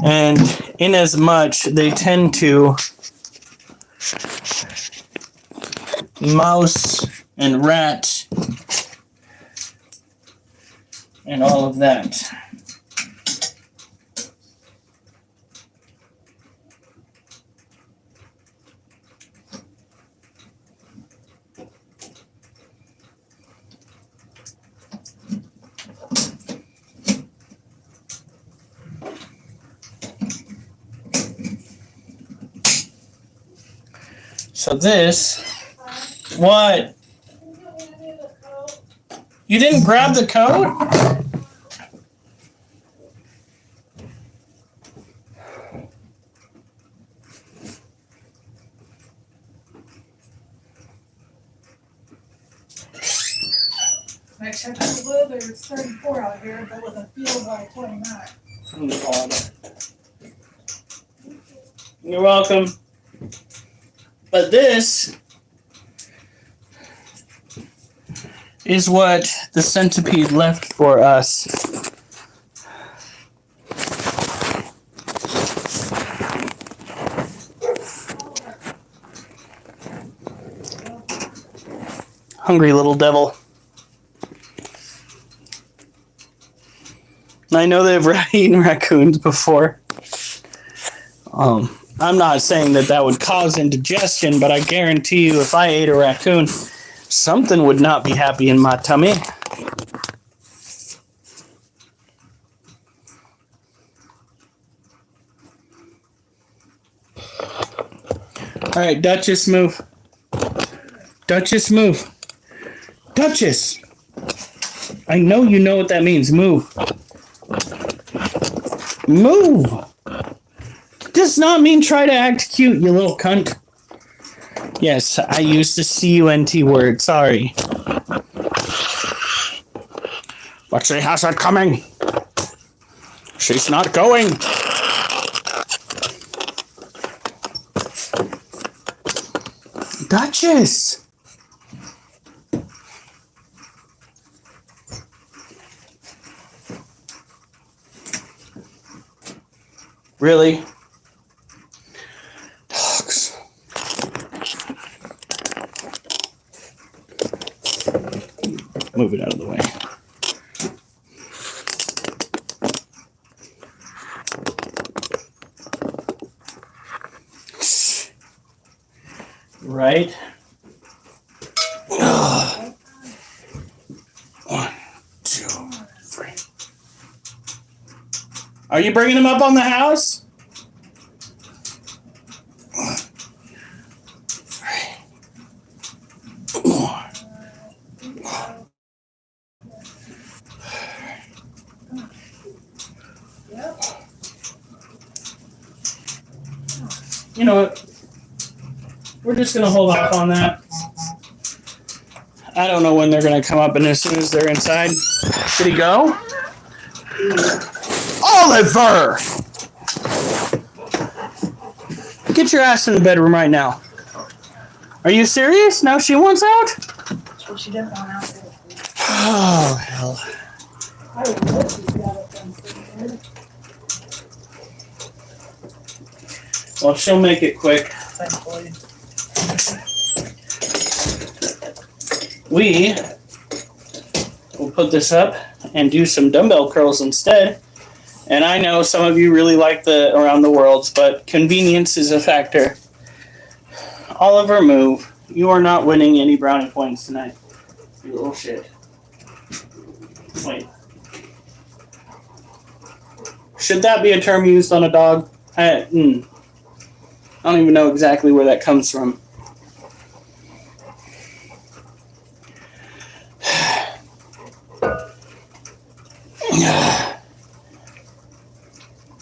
And inasmuch they tend to mouse and rat and all of that. So this, what? You didn't grab the coat? When I checked the weather, it's 34 out here, but with a feel of like 29. Oh, God. You're welcome. But this is what the centipede left for us. Hungry little devil. I know they've eaten raccoons before. I'm not saying that would cause indigestion, but I guarantee you if I ate a raccoon, something would not be happy in my tummy. All right, Duchess, move. Duchess, move. Duchess! I know you know what that means. Move. Move! Does not mean try to act cute, you little cunt. Yes, I used the C-U-N-T word. Sorry. But she hasn't coming. She's not going. Duchess! Really? Dogs. Move it out of the way. Right? One, two, three. Are you bringing him up on the house? One, three, four. You know what? We're just going to hold off on that. I don't know when they're going to come up, and as soon as they're inside. Did he go? Oliver! Get your ass in the bedroom right now. Are you serious? Now she wants out? Well, she didn't want out. Oh, hell. Well, she'll make it quick. Thankfully. We will put this up and do some dumbbell curls instead. And I know some of you really like the around the worlds, but convenience is a factor. Oliver, move. You are not winning any brownie points tonight. You little shit. Wait. Should that be a term used on a dog? I don't even know exactly where that comes from.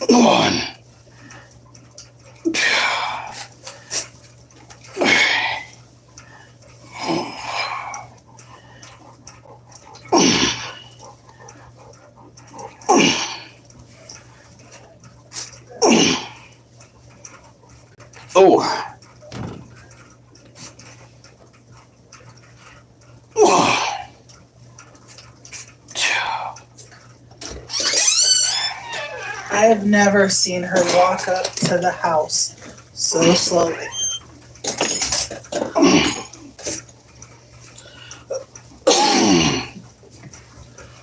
One. Oh. I have never seen her walk up to the house so slowly.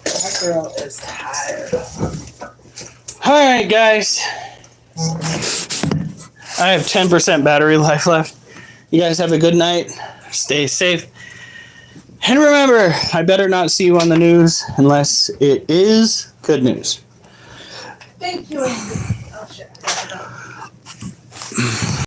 That girl is tired. Alright, guys. I have 10% battery life left. You guys have a good night. Stay safe. And remember, I better not see you on the news unless it is good news. Thank you, Andy. Oh, shit.